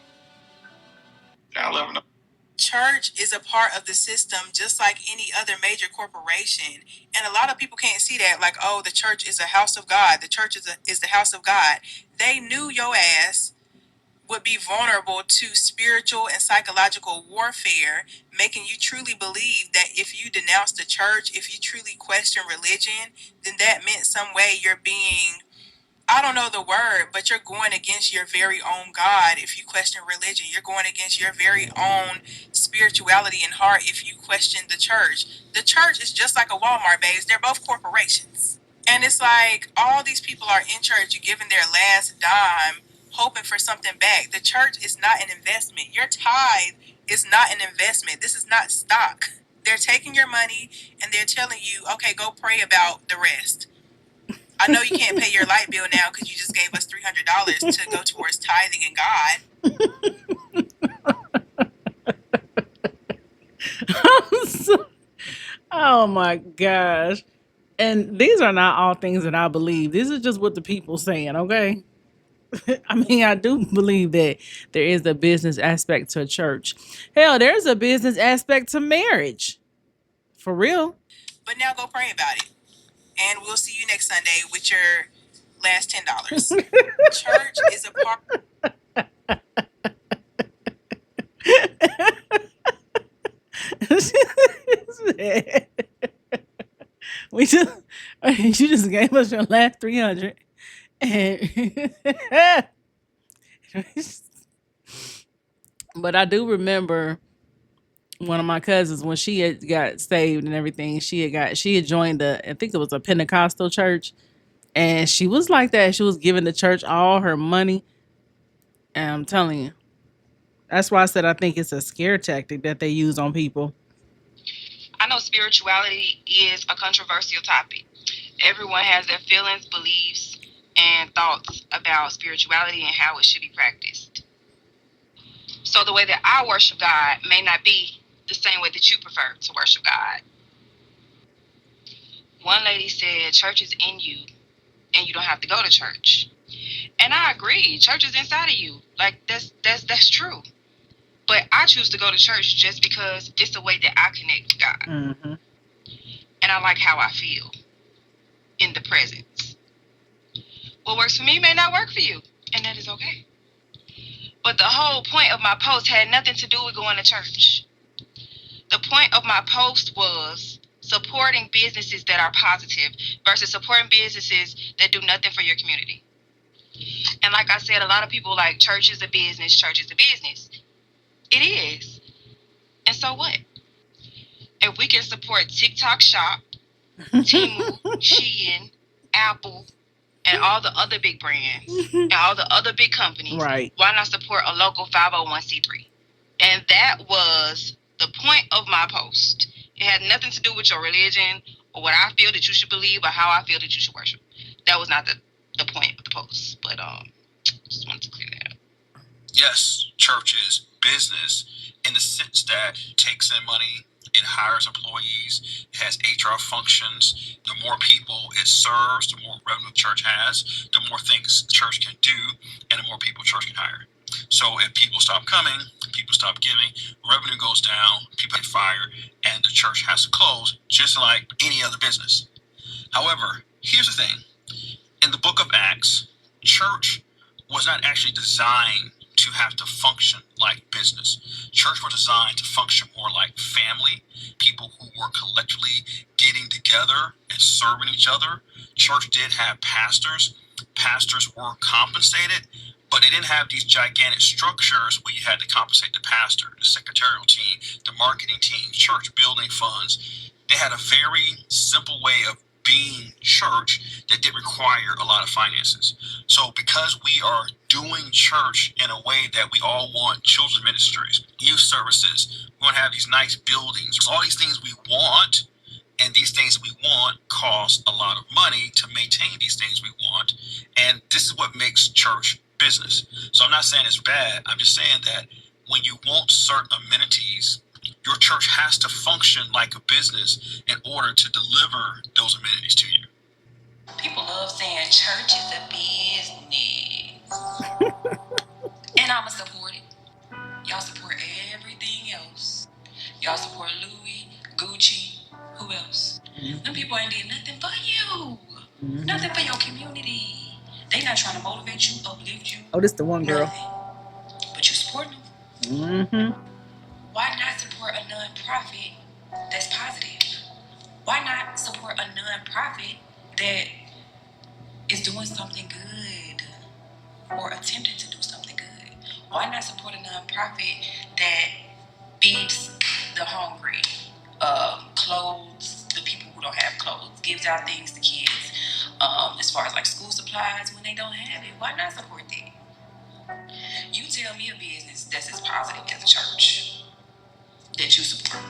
Y'all ever know? Church is a part of the system just like any other major corporation, and a lot of people can't see that, like, oh, the church is a house of God, the church is the house of God. They knew your ass would be vulnerable to spiritual and psychological warfare, making you truly believe that if you denounce the church, if you truly question religion, then that meant some way you're being, I don't know the word, but you're going against your very own God if you question religion. You're going against your very own spirituality and heart if you question the church. The church is just like a Walmart, babes. They're both corporations. And it's like all these people are in church, you're giving their last dime, hoping for something back. The church is not an investment. Your tithe is not an investment. This is not stock. They're taking your money and they're telling you, okay, go pray about the rest. I know you can't pay your light bill now because you just gave us $300 to go towards tithing and So- oh my gosh. And these are not all things that I believe. This is just what the people saying, okay? I mean, I do believe that there is a business aspect to church. Hell, there's a business aspect to marriage. For real. But now go pray about it. And we'll see you next Sunday with your last $10. Church is a part. We just you just gave us your last 300 and but I do remember one of my cousins when she had got saved and everything, she had joined I think it was a Pentecostal church, and she was like that. She was giving the church all her money. And I'm telling you, that's why I said I think it's a scare tactic that they use on people. I know spirituality is a controversial topic. Everyone has their feelings, beliefs, and thoughts about spirituality and how it should be practiced. So the way that I worship God may not be the same way that you prefer to worship God. One lady said church is in you and you don't have to go to church. And I agree, church is inside of you. Like that's true. But I choose to go to church just because it's the way that I connect to God. Mm-hmm. And I like how I feel. in the presence. What works for me may not work for you, and that is okay. But the whole point of my post had nothing to do with going to church. The point of my post was supporting businesses that are positive versus supporting businesses that do nothing for your community. And like I said, a lot of people like church is a business, church is a business. It is. And so what? If we can support TikTok Shop, Temu, Shein, Apple, and all the other big brands and all the other big companies, Right. why not support a local 501c3? And that was the point of my post. It had nothing to do with your religion or what I feel that you should believe or how I feel that you should worship. That was not the point of the post. But just wanted to clear that up. Yes, church is business in the sense that it takes in money, it hires employees, it has HR functions. The more people it serves, the more revenue the church has, the more things the church can do, and the more people church can hire. So if people stop coming, people stop giving, revenue goes down, people get fired, and the church has to close, just like any other business. However, here's the thing. In the book of Acts, church was not actually designed to have to function like business. Church was designed to function more like family, people who were collectively getting together and serving each other. Church did have pastors. Pastors were compensated, but they didn't have these gigantic structures where you had to compensate the pastor, the secretarial team, the marketing team, church building funds. They had a very simple way of being church that did require a lot of finances. So because we are doing church in a way that we all want, children's ministries, youth services, we want to have these nice buildings, all these things we want, and these things we want cost a lot of money to maintain these things we want. And this is what makes church business. So I'm not saying it's bad. I'm just saying that when you want certain amenities, your church has to function like a business in order to deliver those amenities to you. People love saying church is a business. And I'ma support it. Y'all support everything else. Y'all support Louis, Gucci, who else? Them people ain't did nothing for you. Nothing for your community. They not trying to motivate you, uplift you. Oh, this the one girl. Nothing. But you support them. Why not support a non-profit that's positive? Why not support a non-profit that is doing something good or attempting to do something good? Why not support a non-profit that feeds the hungry, clothes the people who don't have clothes, gives out things to kids, as far as like school supplies when they don't have it? Why not support that? You tell me a business that's as positive as a church that you support.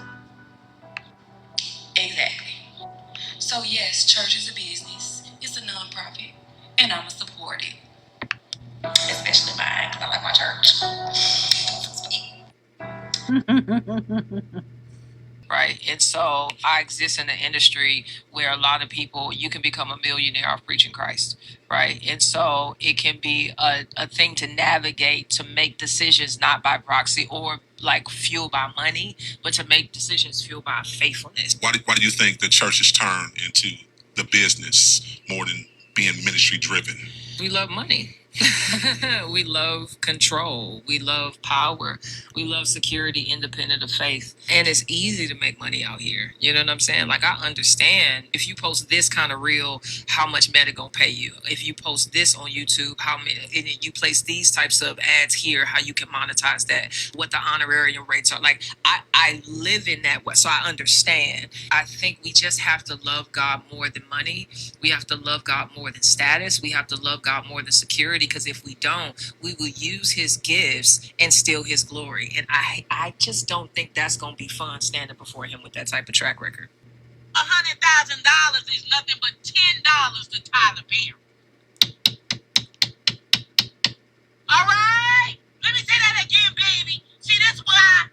Exactly. So yes, church is a business. It's a non-profit, and I'ma support it. Especially mine, because I like my church. Right. And so I exist in an industry where a lot of people, you can become a millionaire off preaching Christ. Right. And so it can be a thing to navigate, to make decisions not by proxy or like fueled by money, but to make decisions fueled by faithfulness. Why do you think the church has turned into the business more than being ministry driven? We love money. We love control. We love power. We love security independent of faith. And it's easy to make money out here. You know what I'm saying? Like, I understand if you post this kind of reel, how much Meta gonna pay you. If you post this on YouTube, how many, and you place these types of ads here, how you can monetize that, what the honorarium rates are. Like, I live in that way, so I understand. I think we just have to love God more than money. We have to love God more than status. We have to love God more than security, because if we don't, we will use his gifts and steal his glory. And I just don't think that's going to be fun standing before him with that type of track record. $100,000 is nothing but $10 to Tyler Perry. All right? Let me say that again, baby. See, that's why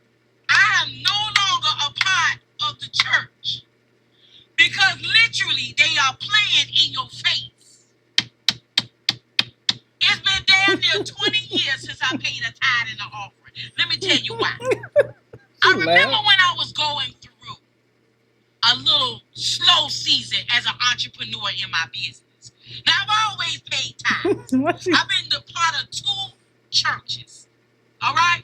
I am no longer a part of the church. Because literally, they are playing in your face. It's been damn near 20 years since I paid a tithe and an offering. Let me tell you why. I remember when I was going through a little slow season as an entrepreneur in my business. Now, I've always paid tithes. I've been a part of 2 churches. All right?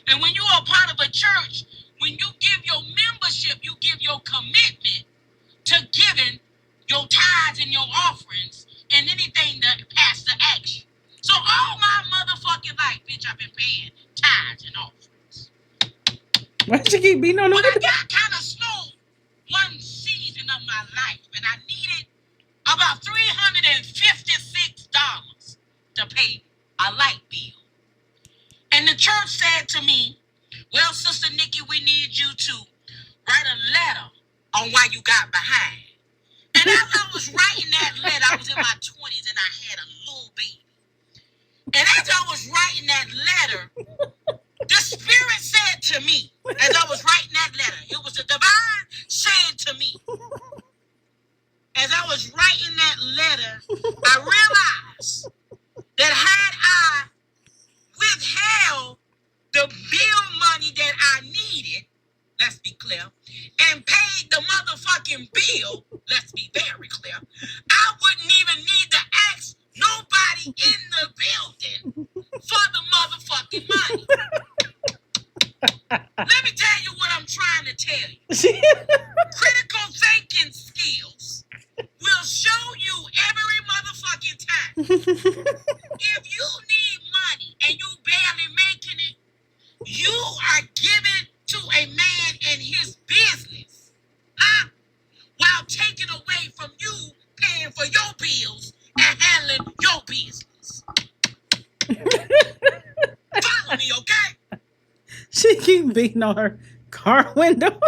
And when you're a part of a church, when you give your membership, you give your commitment to giving your tithes and your offerings and anything that pastor asks you. So all my motherfucking life, bitch, I've been paying tithes and offerings. Why she keep beating on But I her? got kind of slow one season of my life, and I needed about $356 to pay a light bill. And the church said to me, well, Sister Nikki, we need you to write a letter on why you got behind. And as I was writing that letter, I was in my 20s and I had a little baby. And as I was writing that letter, the Spirit said to me, as I was writing that letter, it was the divine saying to me, as I was writing that letter, I realized that had I withheld the bill money that I needed, let's be clear, and paid the motherfucking bill, let's be very clear, I wouldn't even need to ask nobody in the building for the motherfucking money. Let me tell you what I'm trying to tell you. Critical thinking skills will show you every motherfucking time. If you need money and you barely making it, you are giving to a man in his business, huh? While taking away from you paying for your bills and handling your business. Follow me, okay? She keep beating on her car window.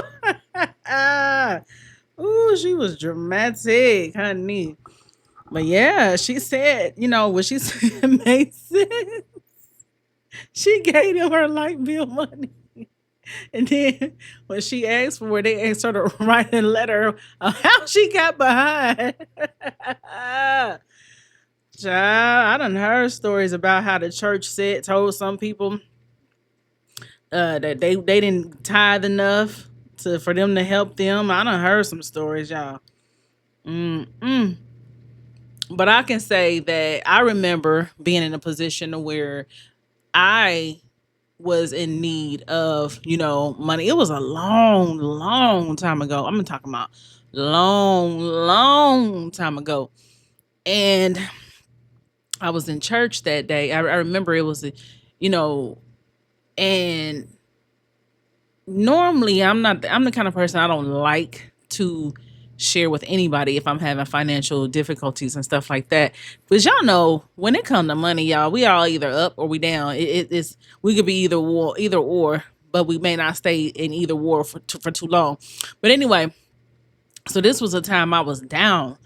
Ooh, she was dramatic, honey. But yeah, she said, what she said made sense. She gave him her light bill money. And then when she asked for it, they asked her to write a letter of how she got behind. Child, I done heard stories about how the church told some people that they didn't tithe enough for them to help them. I done heard some stories, y'all. Mm-mm. But I can say that I remember being in a position where I was in need of, money. It was a long, long time ago. I'm talking about long, long time ago. And I was in church that day. I remember it was, and normally I'm the kind of person I don't like to share with anybody if I'm having financial difficulties and stuff like that. But y'all know when it comes to money, y'all, we all either up or we down. It's we could be either or, but we may not stay in either war for too long. But anyway, so this was a time I was down.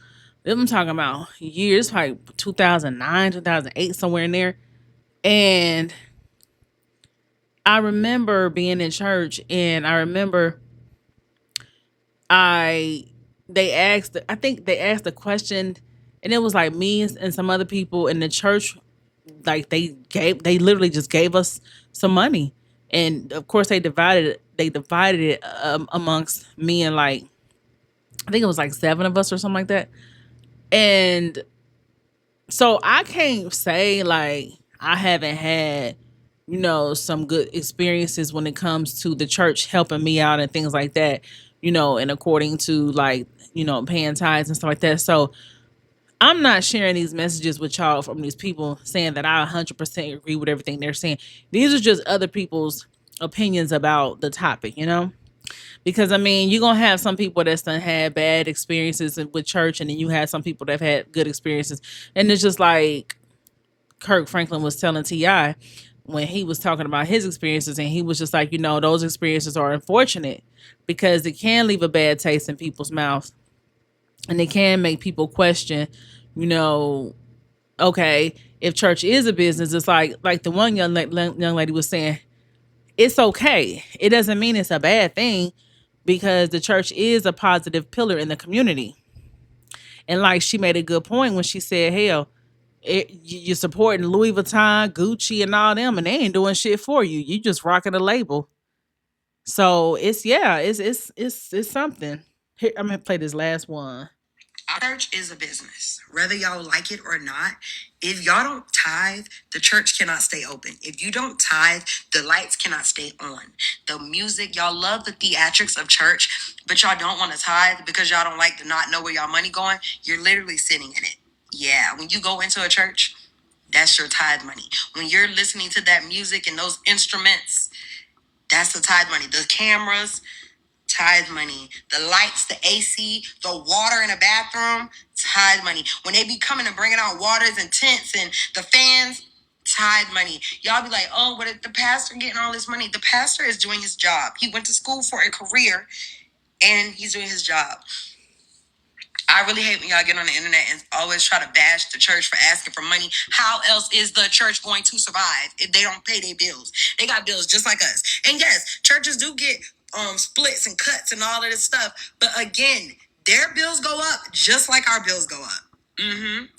I'm talking about years, like 2009, 2008, somewhere in there. And I remember being in church, and I remember I think they asked a question, and it was like me and some other people in the church, like they literally just gave us some money, and of course they divided it amongst me and like I think it was like 7 of us or something like that. And so I can't say like I haven't had, some good experiences when it comes to the church helping me out and things like that, and according to like, paying tithes and stuff like that. So I'm not sharing these messages with y'all from these people saying that I 100% agree with everything they're saying. These are just other people's opinions about the topic, because I mean, you're gonna have some people that's done had bad experiences with church, and then you have some people that have had good experiences. And it's just like Kirk Franklin was telling T.I. when he was talking about his experiences, and he was just like, those experiences are unfortunate because it can leave a bad taste in people's mouths, and it can make people question, okay, if church is a business, it's like the one young lady was saying, it's okay. It doesn't mean it's a bad thing, because the church is a positive pillar in the community. And like she made a good point when she said, hell, you're supporting Louis Vuitton, Gucci, and all them, and they ain't doing shit for you. You just rocking a label. So it's something. Here, I'm gonna play this last one. Our church is a business, whether y'all like it or not. If y'all don't tithe, the church cannot stay open. If you don't tithe, the lights cannot stay on. The music, y'all love the theatrics of church, but y'all don't want to tithe because y'all don't like to not know where y'all money going. You're literally sitting in it. Yeah, when you go into a church, that's your tithe money. When you're listening to that music and those instruments, that's the tithe money. The cameras, tithe money. The lights, the AC, the water in the bathroom, tithe money. When they be coming and bringing out waters and tents and the fans, tithe money. Y'all be like, oh, but if the pastor getting all this money, the pastor is doing his job. He went to school for a career and he's doing his job. I really hate when y'all get on the internet and always try to bash the church for asking for money. How else is the church going to survive if they don't pay their bills? They got bills just like us. And yes, churches do get splits and cuts and all of this stuff. But again, their bills go up just like our bills go up. And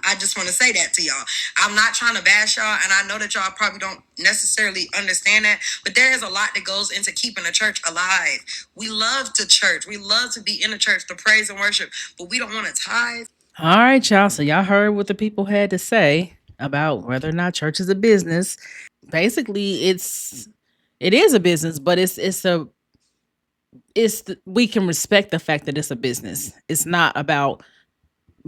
I just want to say that to y'all. I'm not trying to bash y'all, and I know that y'all probably don't necessarily understand that, but there is a lot that goes into keeping a church alive. We love to church. We love to be in the church to praise and worship, but we don't want to tithe. All right, y'all. So y'all heard what the people had to say about whether or not church is a business. Basically, it is a business, but we can respect the fact that it's a business. It's not about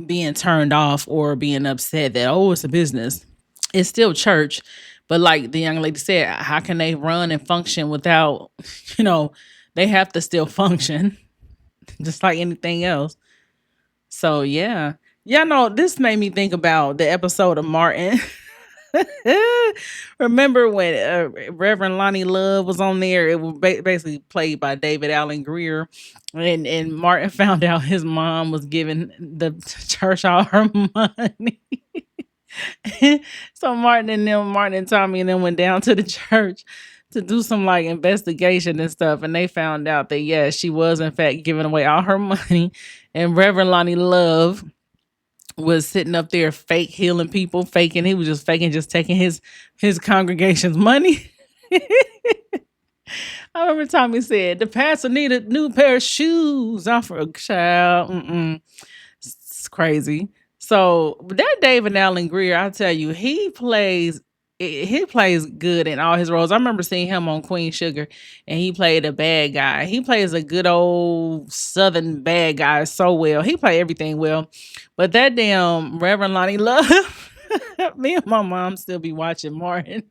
being turned off or being upset that, oh, it's a business. It's still church, but like the young lady said, how can they run and function without, you know, they have to still function just like anything else. So yeah. Yeah, no, this made me think about the episode of Martin. Remember when Reverend Lonnie Love was on there? It was basically played by David Allen Greer, and Martin found out his mom was giving the church all her money. So Martin and Tommy and them went down to the church to do some like investigation and stuff, and they found out that yes, she was in fact giving away all her money, and Reverend Lonnie Love was sitting up there fake healing people, faking. He was just faking, just taking his congregation's money. I remember Tommy said the pastor needed a new pair of shoes. I for a child. It's crazy. So that David Allen Greer, I tell you, he plays good in all his roles. I remember seeing him on Queen Sugar, and he played a bad guy. He plays a good old Southern bad guy so well. He played everything well. But that damn Reverend Lonnie Love, me and my mom still be watching Martin.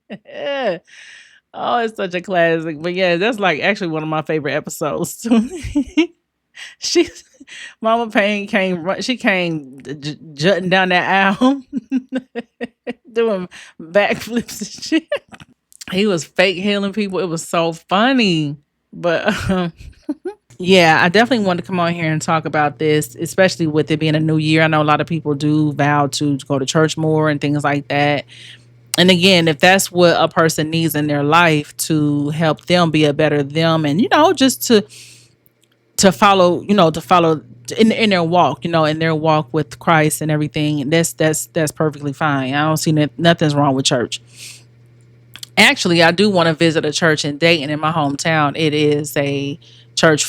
Oh, it's such a classic. But yeah, that's like actually one of my favorite episodes too. She's Mama Payne she came jutting down that aisle, doing backflips and shit. He was fake healing people. It was so funny. But yeah, I definitely want to come on here and talk about this, especially with it being a new year. I know a lot of people do vow to go to church more and things like that. And again, if that's what a person needs in their life to help them be a better them, and just to follow in their walk, in their walk with Christ and everything, that's perfectly fine. I don't see nothing's wrong with church. Actually, I do want to visit a church in Dayton in my hometown. It is a church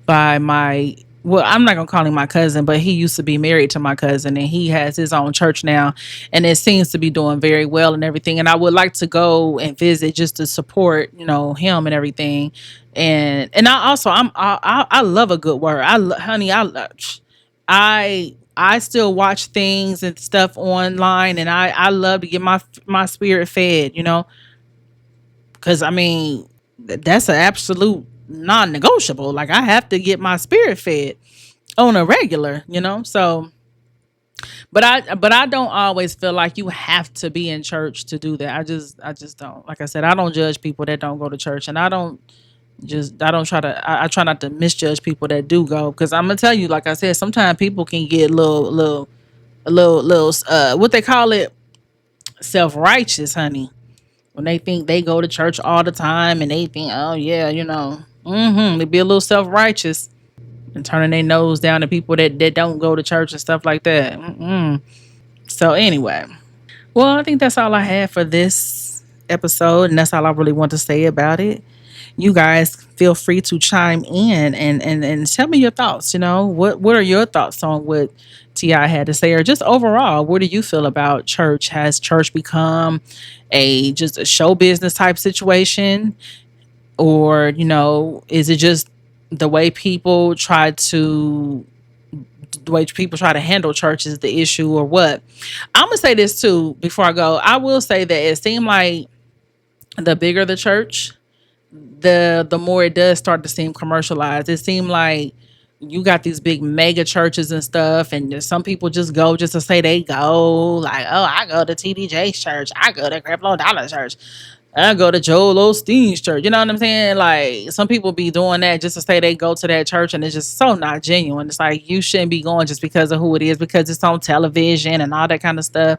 by my, well, I'm not going to call him my cousin, but he used to be married to my cousin, and he has his own church now, and it seems to be doing very well and everything. And I would like to go and visit just to support, him and everything. And I also, I love a good word. Honey, I still watch things and stuff online, and I love to get my spirit fed, because I mean, that's an absolute non-negotiable. Like, I have to get my spirit fed on a regular, so but I don't always feel like you have to be in church to do that. I just don't. Like I said, I don't judge people that don't go to church, and I try not to misjudge people that do go, because I'm gonna tell you, like I said, sometimes people can get little what they call it, self-righteous, honey, when they think they go to church all the time, and they think, oh yeah, they be a little self-righteous and turning their nose down to people that don't go to church and stuff like that. So anyway, well, I think that's all I had for this episode, and that's all I really want to say about it. you guys feel free to chime in and tell me your thoughts. What are your thoughts on what Ti had to say, or just overall, what do you feel about church? Has church become a just a show business type situation, or is it just the way people try to handle church is the issue, or what? I'm gonna say this too before I go. I will say that it seemed like the bigger the church, the more it does start to seem commercialized. It seemed like you got these big mega churches and stuff, and some people just go just to say they go. Like, oh, I go to TDJ's church, I go to Creflo Dollar church, I go to Joel Osteen's church. You know what I'm saying? Like, some people be doing that just to say they go to that church, and it's just so not genuine. It's like, you shouldn't be going just because of who it is, because it's on television and all that kind of stuff.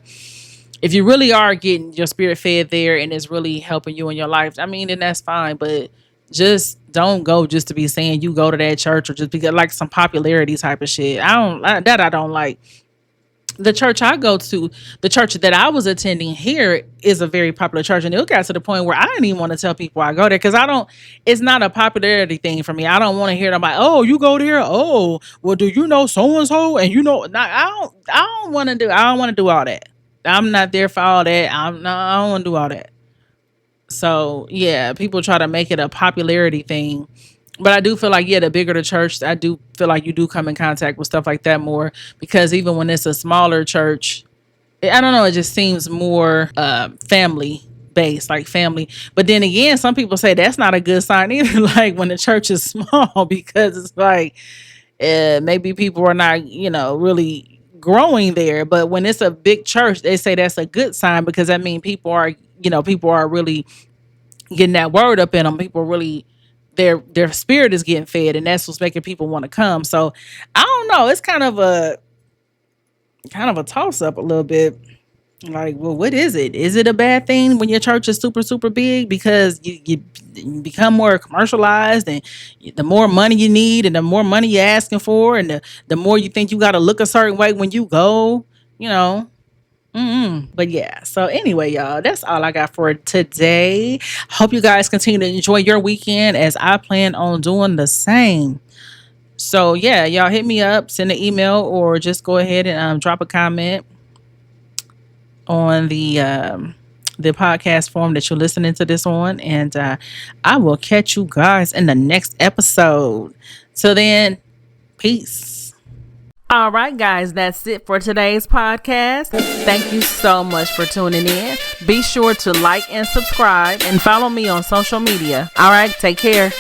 If you really are getting your spirit fed there and it's really helping you in your life, I mean, then that's fine. But just don't go just to be saying you go to that church, or just because like some popularity type of shit. I don't like. The church I go to, the church that I was attending here, is a very popular church, and it got to the point where I didn't even want to tell people I go there, because I don't. It's not a popularity thing for me. I don't want to hear them like, "Oh, you go there? Oh, well, do you know so and so?" And not, I don't. I don't want to do. I don't want to do all that. I'm not there for all that. I don't want to do all that. So yeah, people try to make it a popularity thing. But I do feel like, yeah, the bigger the church, I do feel like you do come in contact with stuff like that more, because even when it's a smaller church, I don't know, it just seems more family based, like family. But then again, some people say that's not a good sign either, like when the church is small, because it's like maybe people are not, really growing there. But when it's a big church, they say that's a good sign, because that means people are really getting that word up in them. People really, their spirit is getting fed, and that's what's making people want to come. So I don't know. It's kind of a toss up a little bit. Like, well, what is it? Is it a bad thing when your church is super, super big, because you become more commercialized, and the more money you need, and the more money you're asking for, and the more you think you got to look a certain way when you go, you know? But yeah, so anyway, y'all, that's all I got for today. Hope you guys continue to enjoy your weekend, as I plan on doing the same. So yeah, y'all hit me up, send an email, or just go ahead and drop a comment on the podcast form that you're listening to this on, and I will catch you guys in the next episode. So then, peace. All right, guys, that's it for today's podcast. Thank you so much for tuning in. Be sure to like and subscribe, and follow me on social media. All right, take care.